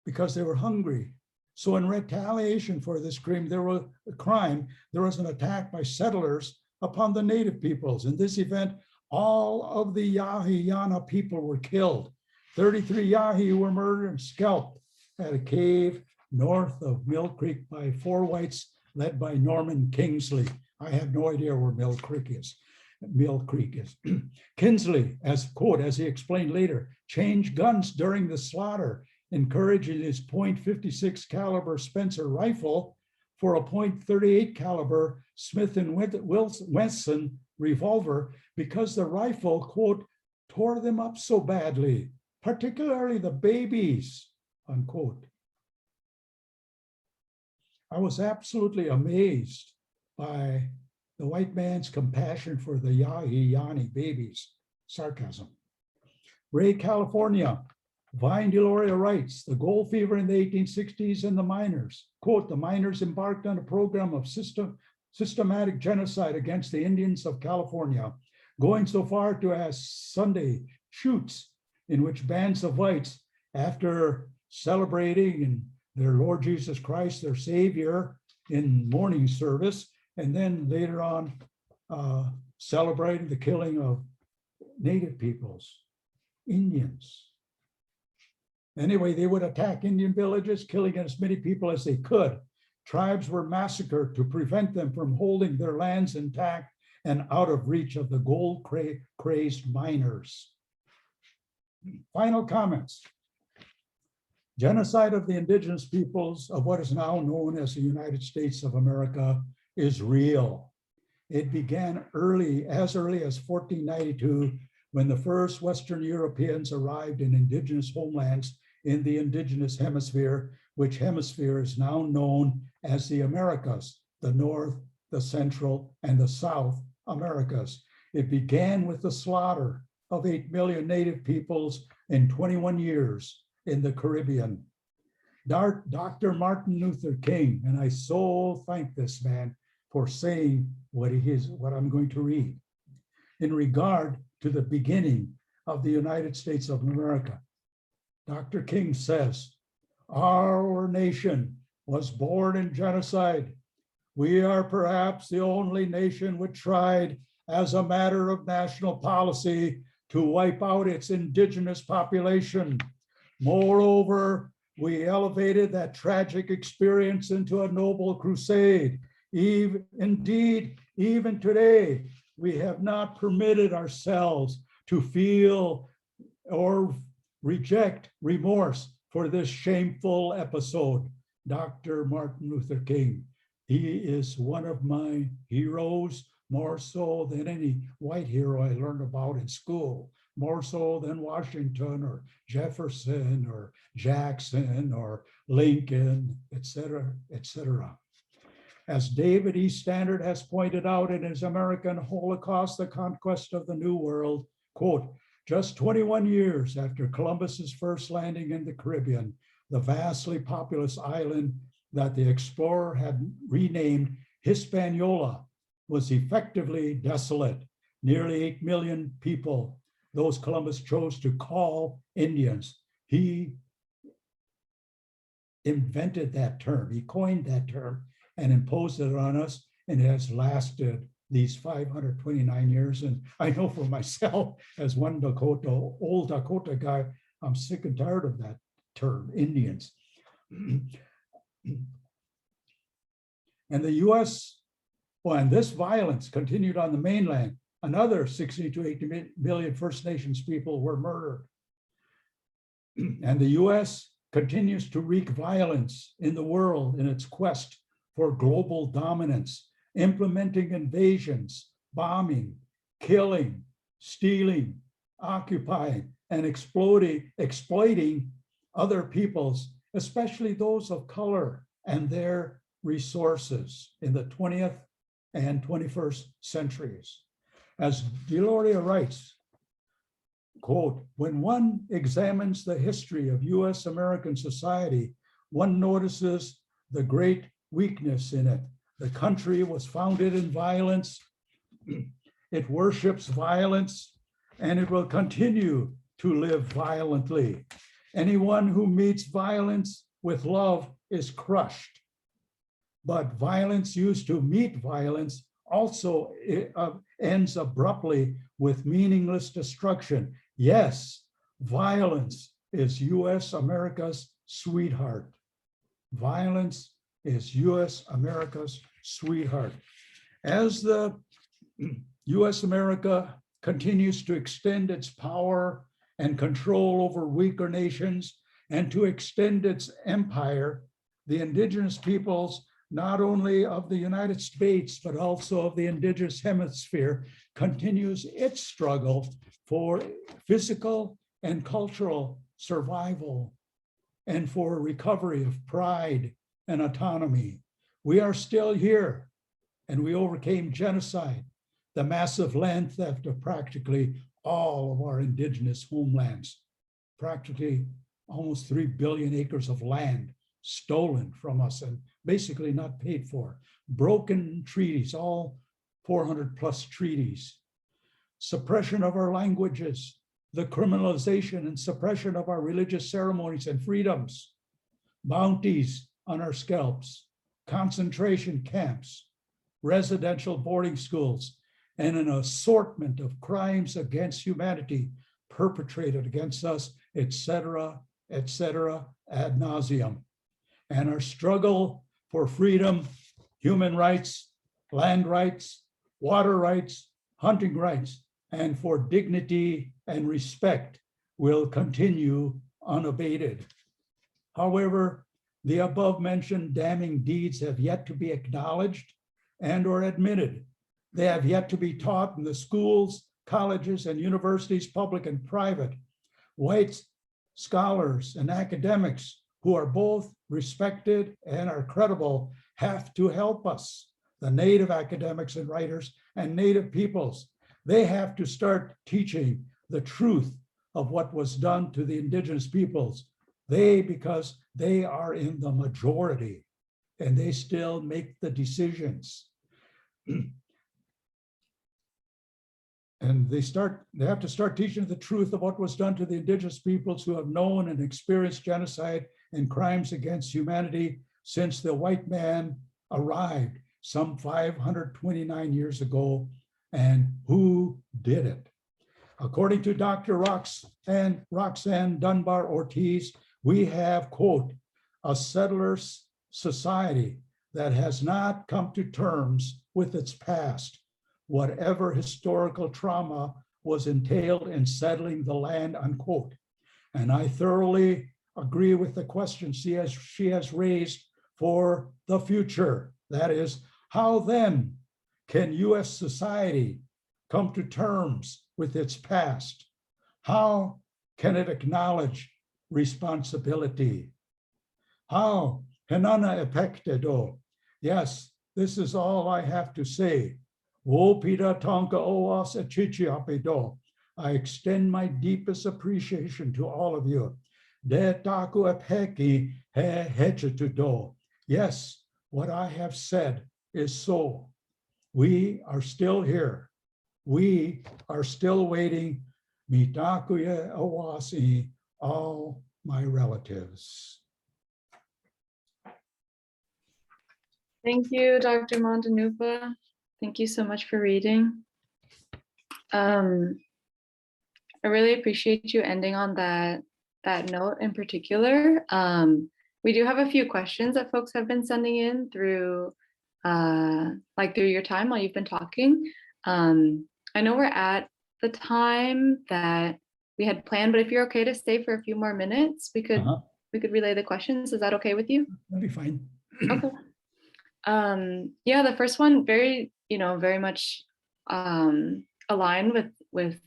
because they were hungry. So in retaliation for this crime, there was an attack by settlers upon the native peoples. In this event, all of the Yahi-Yana people were killed. 33 Yahi were murdered and scalped at a cave north of Mill Creek by 4 whites led by Norman Kingsley. I have no idea where Mill Creek is. Kingsley, as quote, as he explained later, changed guns during the slaughter, encouraging his .56 caliber Spencer rifle for a .38 caliber Smith & Wesson revolver because the rifle, quote, tore them up so badly, particularly the babies, unquote. I was absolutely amazed by the white man's compassion for the Yahi-Yani babies. Sarcasm. Ray, California. Vine Deloria writes, the gold fever in the 1860s and the miners. Quote, the miners embarked on a program of systematic genocide against the Indians of California, going so far to as Sunday shoots in which bands of whites, after celebrating in their Lord Jesus Christ, their Savior, in morning service, and then later on celebrating the killing of native peoples, Indians. Anyway, they would attack Indian villages, killing as many people as they could. Tribes were massacred to prevent them from holding their lands intact and out of reach of the gold-crazed miners. Final comments. Genocide of the indigenous peoples of what is now known as the United States of America is real. It began as early as 1492, when the first Western Europeans arrived in indigenous homelands in the indigenous hemisphere, which hemisphere is now known as the Americas, the North, the Central, and the South Americas. It began with the slaughter of 8 million native peoples in 21 years in the Caribbean. Dr. Martin Luther King, and I so thank this man for saying what I'm going to read. In regard to the beginning of the United States of America, Dr. King says, our nation was born in genocide. We are perhaps the only nation which tried, as a matter of national policy, to wipe out its indigenous population. Moreover, we elevated that tragic experience into a noble crusade. Indeed, even today, we have not permitted ourselves to feel or reject remorse for this shameful episode. Dr. Martin Luther King, he is one of my heroes, more so than any white hero I learned about in school, more so than Washington or Jefferson or Jackson or Lincoln, et cetera, et cetera. As David E. Standard has pointed out in his American Holocaust, the Conquest of the New World, quote, just 21 years after Columbus's first landing in the Caribbean, the vastly populous island that the explorer had renamed Hispaniola was effectively desolate. Nearly 8 million people, those Columbus chose to call Indians. He invented that term, he coined that term and imposed it on us, and it has lasted these 529 years. And I know for myself, as one Dakota, old Dakota guy, I'm sick and tired of that term, Indians. And the US, well, and this violence continued on the mainland. Another 60 to 80 million First Nations people were murdered. And the US continues to wreak violence in the world in its quest for global dominance, implementing invasions, bombing, killing, stealing, occupying, and exploiting other peoples, especially those of color and their resources in the 20th and 21st centuries. As Deloria writes, quote, when one examines the history of US American society, one notices the great weakness in it. The country was founded in violence, it worships violence, and it will continue to live violently. Anyone who meets violence with love is crushed. But violence used to meet violence also ends abruptly with meaningless destruction. Yes, violence is US America's sweetheart. Violence is US America's sweetheart. As the US America continues to extend its power and control over weaker nations and to extend its empire, the indigenous peoples, not only of the United States, but also of the indigenous hemisphere, continues its struggle for physical and cultural survival and for recovery of pride and autonomy. We are still here, and we overcame genocide, the massive land theft of practically all of our indigenous homelands, practically almost 3 billion acres of land stolen from us and basically not paid for, broken treaties, all 400 plus treaties, suppression of our languages, the criminalization and suppression of our religious ceremonies and freedoms, bounties on our scalps, concentration camps, residential boarding schools, and an assortment of crimes against humanity perpetrated against us, et cetera, ad nauseum. And our struggle for freedom, human rights, land rights, water rights, hunting rights, and for dignity and respect will continue unabated. However, the above mentioned damning deeds have yet to be acknowledged and or admitted. They have yet to be taught in the schools, colleges, and universities, public and private. White scholars and academics who are both respected and are credible have to help us. The Native academics and writers and Native peoples, they have to start teaching the truth of what was done to the indigenous peoples. Because they are in the majority and they still make the decisions. And they have to start teaching the truth of what was done to the indigenous peoples who have known and experienced genocide and crimes against humanity since the white man arrived some 529 years ago, and who did it. According to Dr. Roxanne Dunbar Ortiz, we have, quote, a settlers society that has not come to terms with its past, whatever historical trauma was entailed in settling the land, unquote. And I thoroughly agree with the question she has raised for the future. That is, how then can US society come to terms with its past? How can it acknowledge responsibility? How? Henana epectedo. Yes, this is all I have to say. Wopida tonka oas echichiapido. I extend my deepest appreciation to all of you. De taku epeki he hechetudo. Yes, what I have said is so. We are still here. We are still waiting. Mitakuye awasi, all my relatives. Thank you, Dr. Mato Nunpa. Thank you so much for reading. I really appreciate you ending on that note in particular. We do have a few questions that folks have been sending in through your time while you've been talking. I know we're at the time that we had planned, but if you're okay to stay for a few more minutes, we could relay the questions. Is that okay with you? That'd be fine. Okay. Yeah, the first one very much aligned with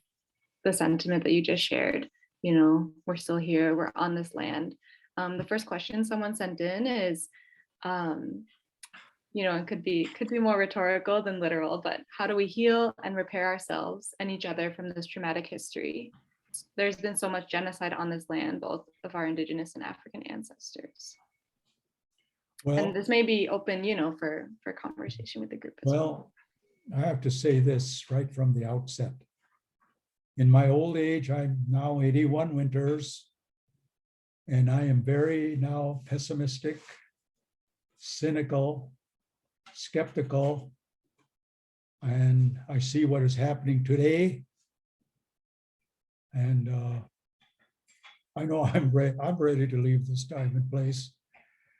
the sentiment that you just shared. We're still here, we're on this land. The first question someone sent in is, it could be more rhetorical than literal, but how do we heal and repair ourselves and each other from this traumatic history? There's been so much genocide on this land, both of our indigenous and African ancestors. Well, and this may be open, for conversation with the group as well. I have to say this right from the outset. In my old age, I'm now 81 winters, and I am very now pessimistic, cynical, skeptical, And I see what is happening today. And I know I'm ready to leave this time and place.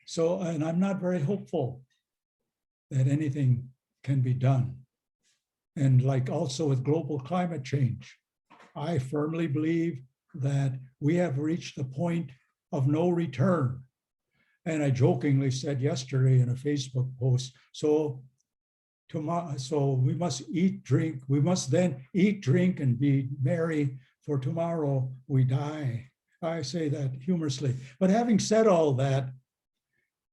So, and I'm not very hopeful that anything can be done. And like also with global climate change, I firmly believe that we have reached the point of no return. And I jokingly said yesterday in a Facebook post, so tomorrow, so we must eat, drink, we must then eat, drink, and be merry, for tomorrow we die. I say that humorously. But having said all that,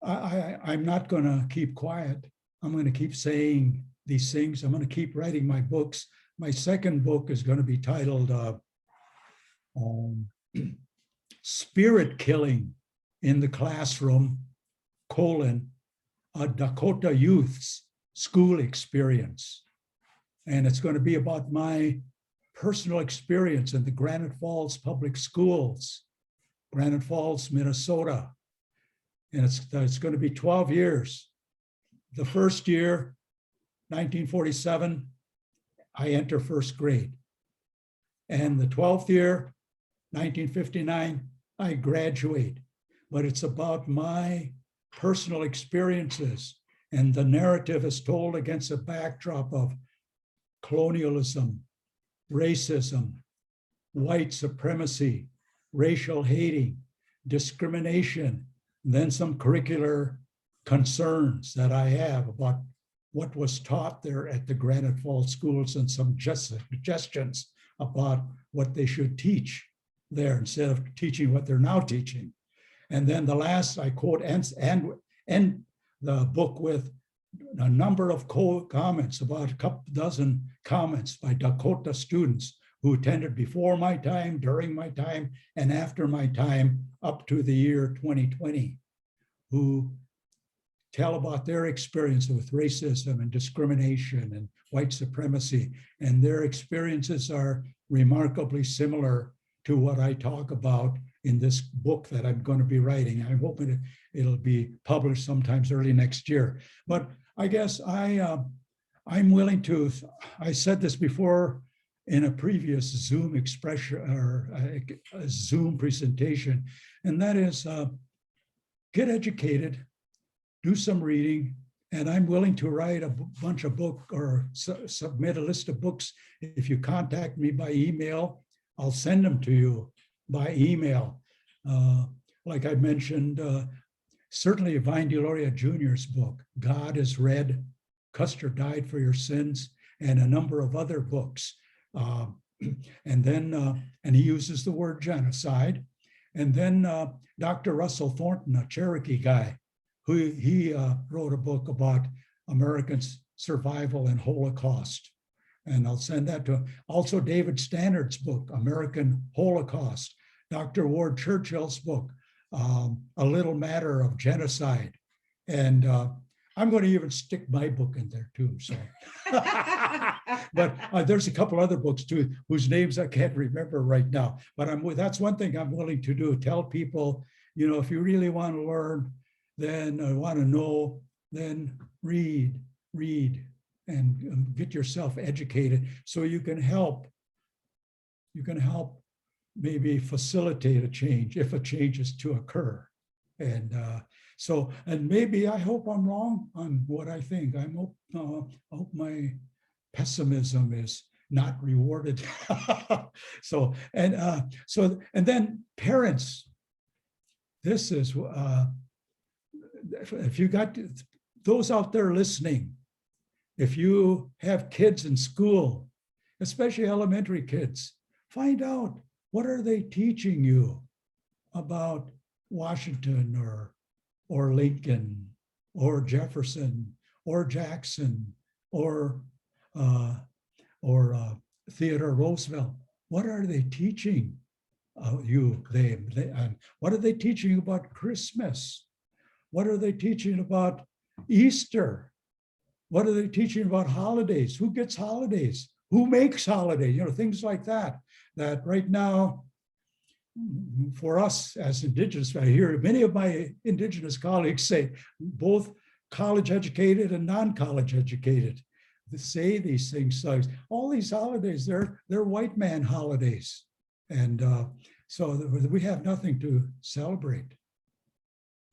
I'm not going to keep quiet. I'm going to keep saying these things. I'm going to keep writing my books. My second book is going to be titled Spirit Killing in the Classroom, a Dakota Youth's School Experience. And it's going to be about my personal experience in the Granite Falls Public Schools, Granite Falls, Minnesota. And it's going to be 12 years. The first year, 1947, I enter first grade. And the 12th year, 1959, I graduate. But it's about my personal experiences. And the narrative is told against a backdrop of colonialism, racism, white supremacy, racial hating, discrimination, and then some curricular concerns that I have about what was taught there at the Granite Falls schools and some suggestions about what they should teach there instead of teaching what they're now teaching. And then the last, I quote, and the book with a number of comments, about a couple dozen comments by Dakota students who attended before my time, during my time, and after my time up to the year 2020, who tell about their experience with racism and discrimination and white supremacy. And their experiences are remarkably similar to what I talk about in this book that I'm going to be writing. I'm hoping it'll be published sometimes early next year. But I guess I'm willing to, I said this before in a previous Zoom expression or a Zoom presentation, and that is get educated, do some reading, and I'm willing to write a bunch of books or submit a list of books. If you contact me by email, I'll send them to you by email. Like I mentioned, certainly Vine Deloria Jr.'s book, God is Red, Custer Died for Your Sins, and a number of other books. And then, and he uses the word genocide. And then Dr. Russell Thornton, a Cherokee guy, he wrote a book about Americans' survival and Holocaust. And I'll send that to him. Also David Stannard's book, American Holocaust. Dr. Ward Churchill's book, A Little Matter of Genocide. And I'm going to even stick my book in there too. So, but there's a couple other books too, whose names I can't remember right now. But that's one thing I'm willing to do. Tell people, you know, if you really want to learn, then want to know, then read, and get yourself educated so you can help. You can help maybe facilitate a change if a change is to occur. And and maybe I hope I'm wrong on what I think. I hope my pessimism is not rewarded. And then parents, this is, if you got those out there listening, if you have kids in school, especially elementary kids, find out, what are they teaching you about Washington or Lincoln or Jefferson or Jackson or Theodore Roosevelt? What are they teaching you? What are they teaching you about Christmas? What are they teaching about Easter? What are they teaching about holidays? Who gets holidays? Who makes holidays? You know, things like that. That right now, for us as Indigenous, I hear many of my Indigenous colleagues say, both college educated and non-college educated, say these things. Like all these holidays, they're white man holidays, and so we have nothing to celebrate.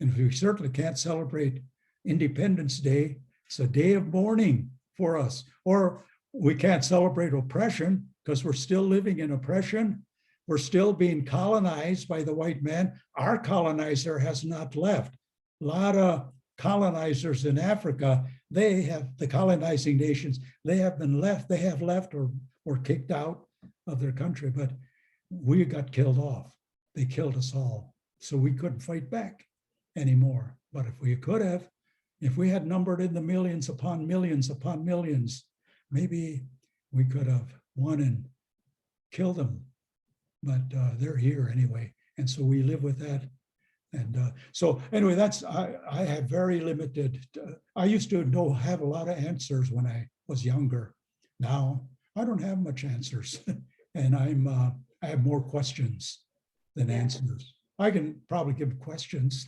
And we certainly can't celebrate Independence Day. It's a day of mourning for us. Or we can't celebrate oppression because we're still living in oppression. We're still being colonized by the white man. Our colonizer has not left. A lot of colonizers in Africa, they have, the colonizing nations, they have left or kicked out of their country, but we got killed off. They killed us all. So we couldn't fight back anymore. But if we could have, if we had numbered in the millions upon millions, maybe we could have won and killed them. But they're here anyway. And so we live with that. And so anyway, that's, I have very limited, I used to have a lot of answers when I was younger. Now I don't have much answers. And I have more questions than answers. I can probably give questions.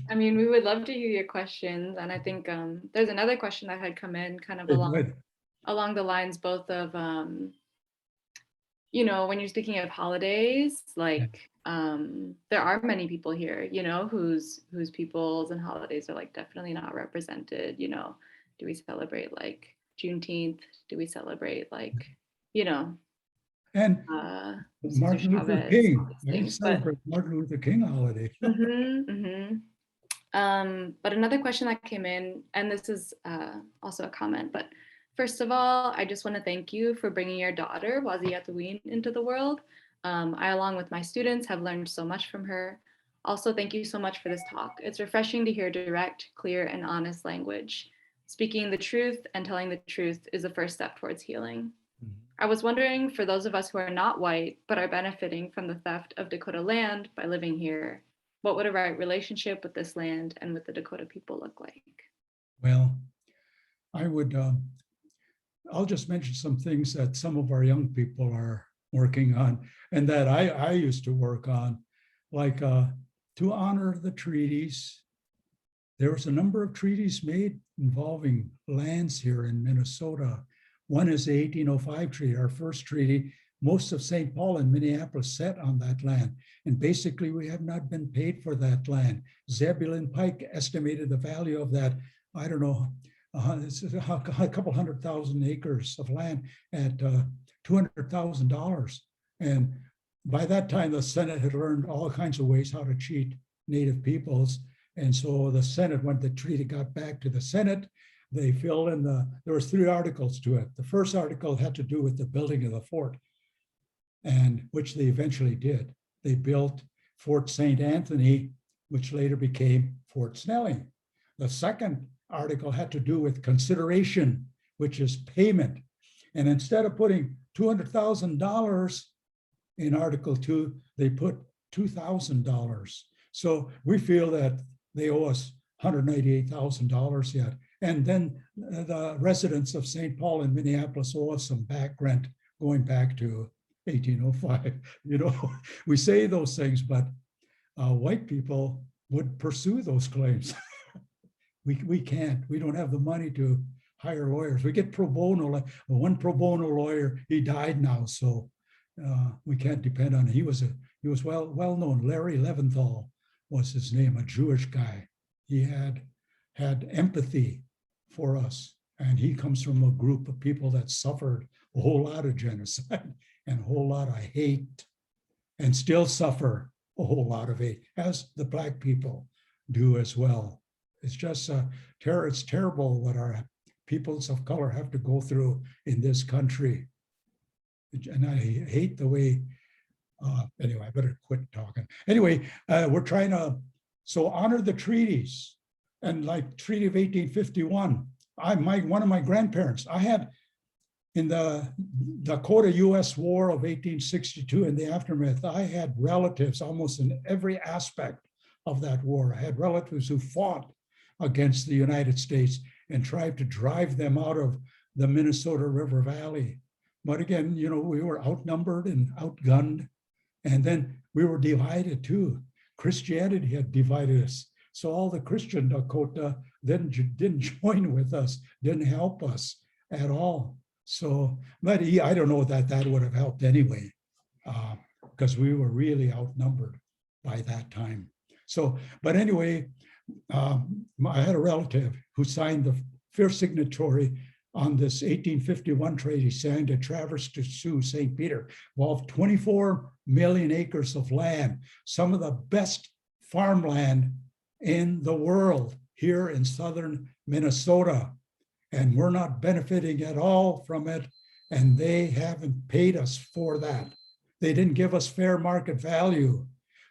I mean, we would love to hear your questions. And I think there's another question that had come in kind of along the lines both of, you know, when you're speaking of holidays, like there are many people here, you know, whose peoples and holidays are like definitely not represented. You know, do we celebrate like Juneteenth? Do we celebrate like, you know, and Martin Luther King. I celebrate Martin Luther King holiday. But another question that came in, and this is also a comment, but first of all, I just want to thank you for bringing your daughter, Waziatawin, into the world. I, along with my students, have learned so much from her. Also, thank you so much for this talk. It's refreshing to hear direct, clear, and honest language. Speaking the truth and telling the truth is the first step towards healing. I was wondering, for those of us who are not white, but are benefiting from the theft of Dakota land by living here, what would a right relationship with this land and with the Dakota people look like? Well, I would, I'll just mention some things that some of our young people are working on and that I used to work on, like to honor the treaties. There was a number of treaties made involving lands here in Minnesota. One is the 1805 treaty, our first treaty. Most of St. Paul and Minneapolis set on that land. And basically we have not been paid for that land. Zebulon Pike estimated the value of that, I don't know, a couple 100,000 acres of land at $200,000. And by that time, the Senate had learned all kinds of ways how to cheat Native peoples. And so the Senate, when the treaty got back to the Senate, they filled in there was 3 articles to it. The first article had to do with the building of the fort, and which they eventually did. They built Fort St. Anthony, which later became Fort Snelling. The second article had to do with consideration, which is payment. And instead of putting $200,000 in Article 2, they put $2,000. So we feel that they owe us $198,000 yet. And then the residents of St. Paul and Minneapolis owe us some back rent going back to 1805. You know, we say those things, but white people would pursue those claims. We can't. We don't have the money to hire lawyers. We get pro bono. One pro bono lawyer, he died now, so we can't depend on it. He was well known. Larry Leventhal was his name, a Jewish guy. He had empathy for us, and he comes from a group of people that suffered a whole lot of genocide and a whole lot of hate, and still suffer a whole lot of hate, as the Black people do as well. It's just it's terrible what our peoples of color have to go through in this country. And I hate the way, anyway, I better quit talking. Anyway, we're trying to, so honor the treaties. And like Treaty of 1851, one of my grandparents, I had in the Dakota US War of 1862 in the aftermath, I had relatives almost in every aspect of that war. I had relatives who fought against the United States and tried to drive them out of the Minnesota River Valley. But again, you know, we were outnumbered and outgunned. And then we were divided too. Christianity had divided us. So all the Christian Dakota didn't join with us, didn't help us at all. So, but I don't know that would have helped anyway, because we were really outnumbered by that time. So, but anyway, I had a relative who signed the first signatory on this 1851 treaty, signed at Traverse to Sioux, St. Peter, involved 24 million acres of land, some of the best farmland in the world here in southern Minnesota. And we're not benefiting at all from it. And they haven't paid us for that. They didn't give us fair market value.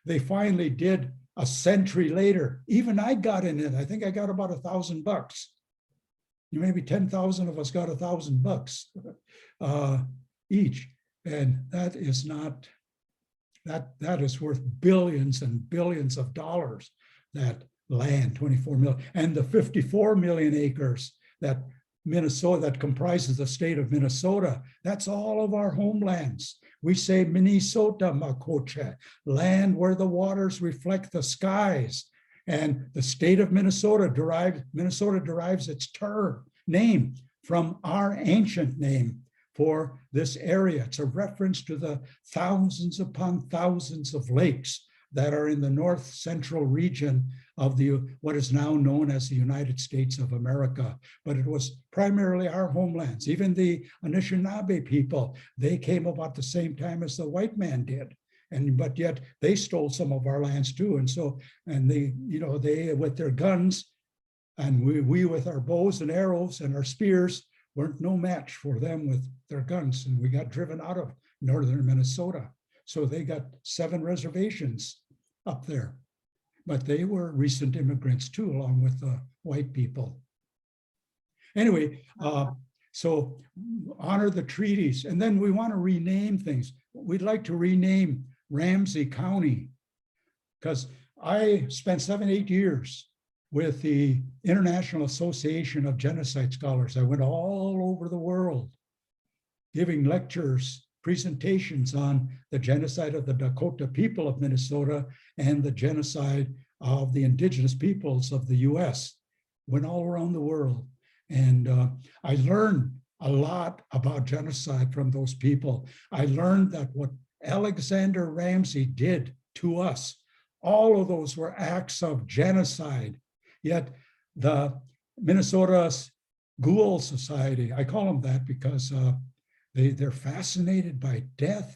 They finally did a century later. Even I got in it. I think I got about $1,000. Maybe 10,000 of us got $1,000 each. And that is not, that is worth billions and billions of dollars, that land, 24 million. And the 54 million acres that Minnesota, that comprises the state of Minnesota, that's all of our homelands. We say Minnesota Makoche, land where the waters reflect the skies. And the state of Minnesota derives its name from our ancient name for this area. It's a reference to the thousands upon thousands of lakes that are in the north central region of what is now known as the United States of America. But it was primarily our homelands. Even the Anishinaabe people, they came about the same time as the white man did. But yet they stole some of our lands too. And so, and they with their guns, and we with our bows and arrows and our spears weren't no match for them with their guns. And we got driven out of northern Minnesota. So they got 7 reservations up there. But they were recent immigrants too, along with the white people. Anyway, so honor the treaties. And then we want to rename things. We'd like to rename Ramsey County, because I spent 7-8 years with the International Association of Genocide Scholars. I went all over the world giving lectures, presentations on the genocide of the Dakota people of Minnesota and the genocide of the Indigenous peoples of the US. Went all around the world. And I learned a lot about genocide from those people. I learned that what Alexander Ramsey did to us, all of those were acts of genocide. Yet the Minnesota Ghoul Society, I call them that because they're fascinated by death.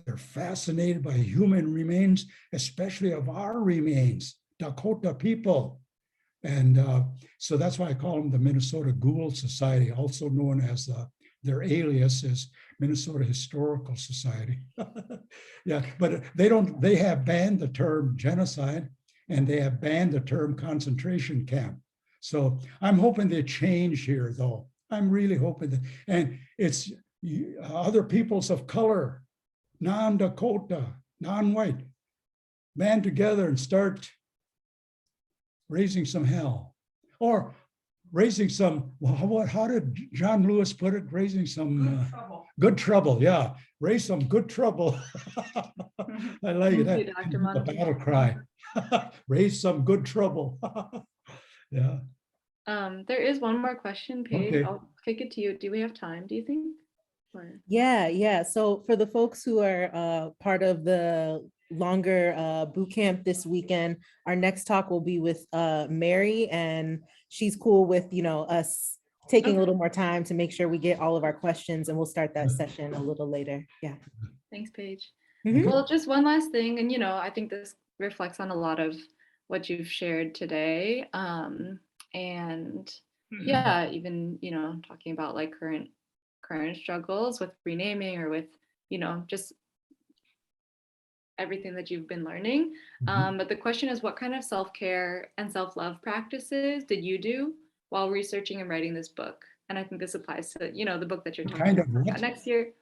They're fascinated by human remains, especially of our remains, Dakota people. And so that's why I call them the Minnesota Ghoul Society, also known as their alias is Minnesota Historical Society. Yeah, but they have banned the term genocide, and they have banned the term concentration camp. So I'm hoping they change here, though. I'm really hoping that, and it's other peoples of color, non-Dakota, non-white, band together and start raising some hell, or raising some, how did John Lewis put it? Raising some good trouble. Yeah, raise some good trouble. I like it. Thank you, Dr. The Monty. battle cry. Raise some good trouble. Yeah. There is one more question, Paige. Okay. I'll kick it to you. Do we have time, do you think? Or... Yeah. So for the folks who are part of the longer boot camp this weekend, our next talk will be with Mary, and she's cool with us taking a little more time to make sure we get all of our questions, and we'll start that session a little later. Yeah. Thanks, Paige. Mhm. Well, just one last thing, and I think this reflects on a lot of what you've shared today. And yeah, even talking about like current struggles with renaming, or with just everything that you've been learning. But the question is, what kind of self-care and self-love practices did you do while researching and writing this book? And I think this applies to the book that you're talking about next year.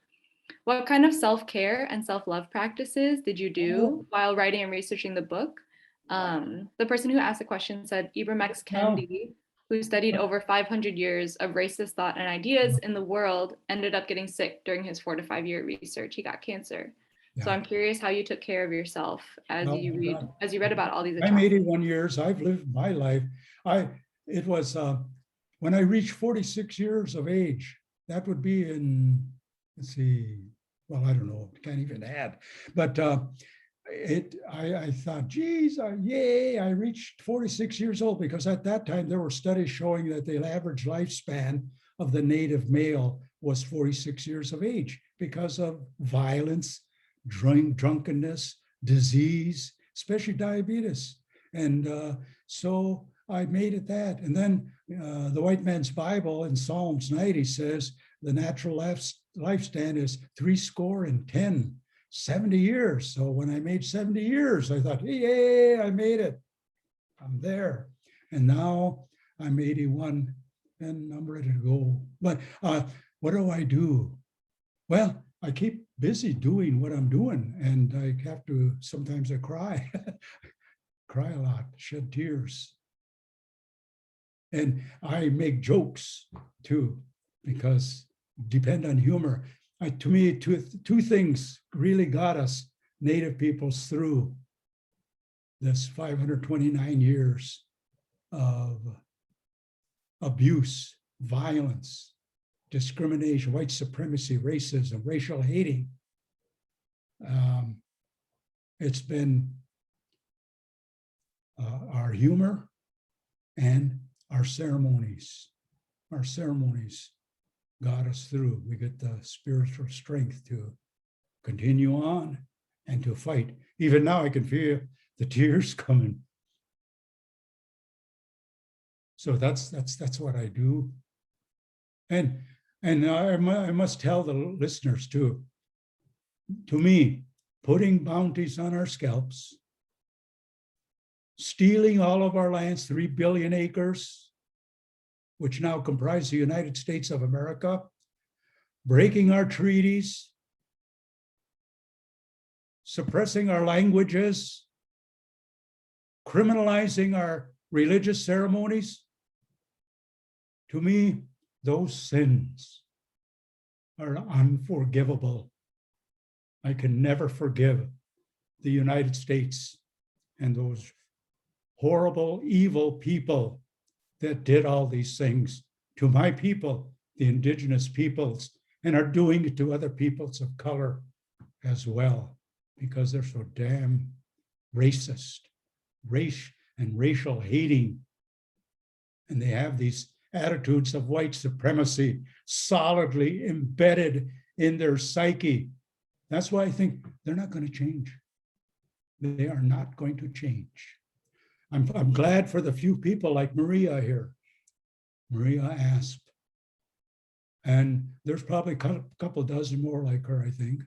What kind of self-care and self-love practices did you do while writing and researching the book? The person who asked the question said Ibram X. Kendi, who studied over 500 years of racist thought and ideas in the world, ended up getting sick during his 4 to 5 year research. He got cancer. So Yeah. I'm curious how you took care of yourself as Oh you my God. read about all these I'm atrocities. 81 years. I've lived my life. It was when I reached 46 years of age. That would be in, let's see, well, I don't know, can't even add. But I thought, geez, yay, I reached 46 years old, because at that time there were studies showing that the average lifespan of the native male was 46 years of age because of violence, drunkenness, disease, especially diabetes. And so I made it that. And then the White Man's Bible in Psalms 90 says the natural lifespan is 70 years. So when I made 70 years, I thought, yay, I made it. I'm there. And now I'm 81 and I'm ready to go. But what do I do? Well, I keep busy doing what I'm doing, and I have to, sometimes I cry, cry a lot, shed tears. And I make jokes too, because depend on humor. To me, two things really got us Native peoples through this 529 years of abuse, violence, discrimination, white supremacy, racism, racial hating. It's been our humor and our ceremonies. Our ceremonies got us through. We get the spiritual strength to continue on and to fight. Even now, I can feel the tears coming. So that's what I do. And I must tell the listeners too. To me, putting bounties on our scalps, stealing all of our lands, 3 billion acres, which now comprise the United States of America, breaking our treaties, suppressing our languages, criminalizing our religious ceremonies. To me, those sins are unforgivable. I can never forgive the United States and those horrible, evil people that did all these things to my people, the Indigenous peoples, and are doing it to other peoples of color as well, because they're so damn racist, race and racial hating. And they have these attitudes of white supremacy solidly embedded in their psyche. That's why I think they're not going to change. They are not going to change. I'm glad for the few people like Maria here. Maria asked. And there's probably a couple dozen more like her, I think.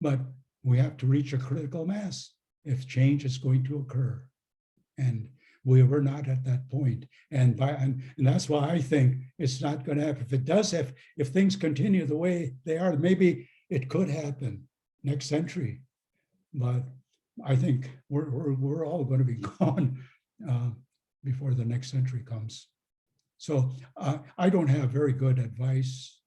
But we have to reach a critical mass if change is going to occur. And we were not at that point. And that's why I think it's not going to happen. If it does, if things continue the way they are, maybe it could happen next century. But I think we're all going to be gone before the next century comes. So I don't have very good advice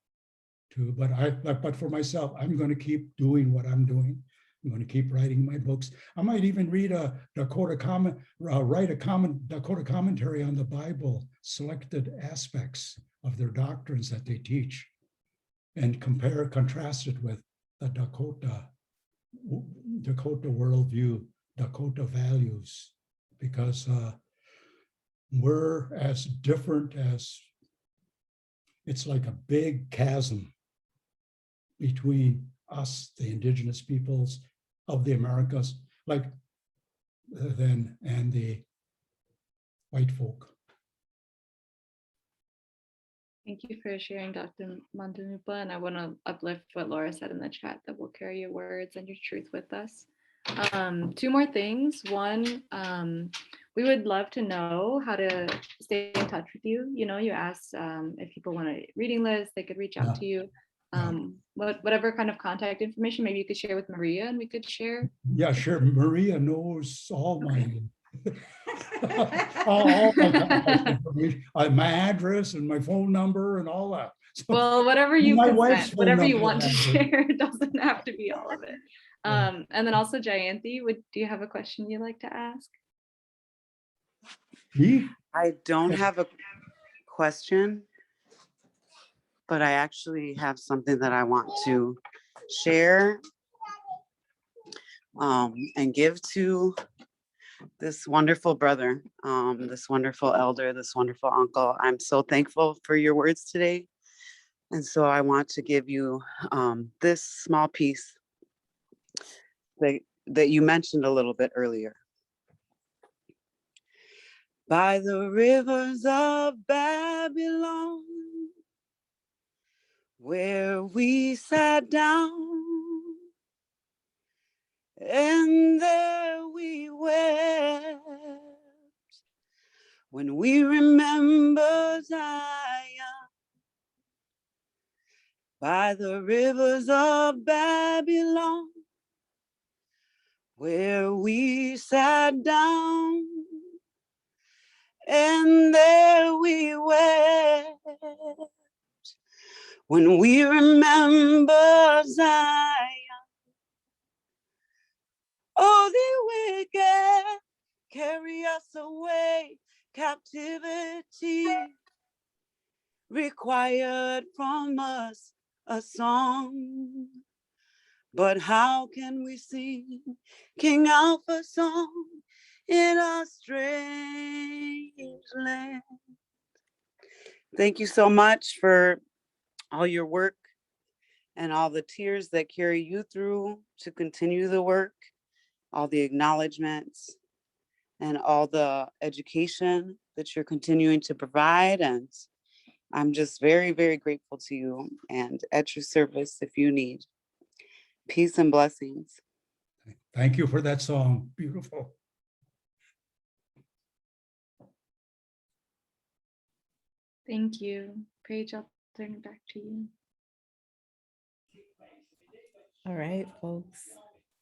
but for myself, I'm going to keep doing what I'm doing. I'm going to keep writing my books. I might even read write a Dakota commentary on the Bible, selected aspects of their doctrines that they teach, and contrast it with the Dakota worldview, Dakota values, because we're as different as, it's like a big chasm between us, the Indigenous peoples of the Americas, and the white folk. Thank you for sharing, Dr. Mato Nunpa, and I want to uplift what Laura said in the chat, that we'll carry your words and your truth with us. Two more things. One, we would love to know how to stay in touch with you. You know, you asked if people want a reading list, they could reach out to you. Whatever kind of contact information, maybe you could share with Maria and we could share. Yeah, sure. Maria knows all my All my contact information, my address and my phone number and all that. So, Well, whatever you my wife's consent, phone whatever you number want to has it. share, it doesn't have to be all of it. Yeah. And then also Jayanthi, do you have a question you'd like to ask? Me? I don't have a question, but I actually have something that I want to share and give to this wonderful brother, this wonderful elder, this wonderful uncle. I'm so thankful for your words today. And so I want to give you this small piece that you mentioned a little bit earlier. By the rivers of Babylon, where we sat down, and there we wept, when we remember Zion. By the rivers of Babylon, where we sat down, and there we wept, when we remember Zion. Oh, the wicked carry us away, captivity required from us a song. But how can we sing King Alpha's song in a strange land? Thank you so much for all your work and all the tears that carry you through to continue the work, all the acknowledgements, and all the education that you're continuing to provide. And I'm just very, very grateful to you and at your service if you need. Peace and blessings. Thank you for that song. Beautiful. Thank you. Paige, I'll turn it back to you. All right, folks.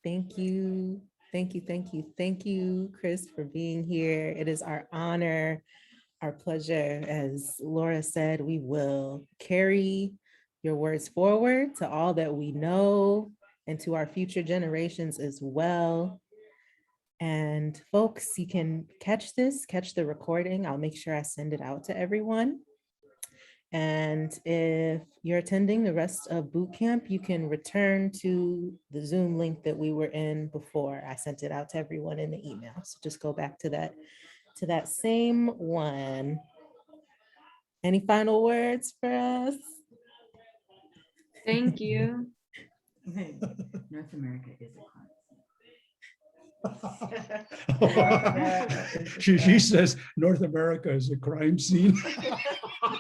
Thank you. Thank you, thank you, thank you, Chris, for being here. It is our honor, our pleasure. As Laura said, we will carry your words forward to all that we know and to our future generations as well. And folks, you can catch the recording. I'll make sure I send it out to everyone. And if you're attending the rest of boot camp, you can return to the Zoom link that we were in before. I sent it out to everyone in the email. So just go back to that same one. Any final words for us? Thank you. North America is a She says North America is a crime scene.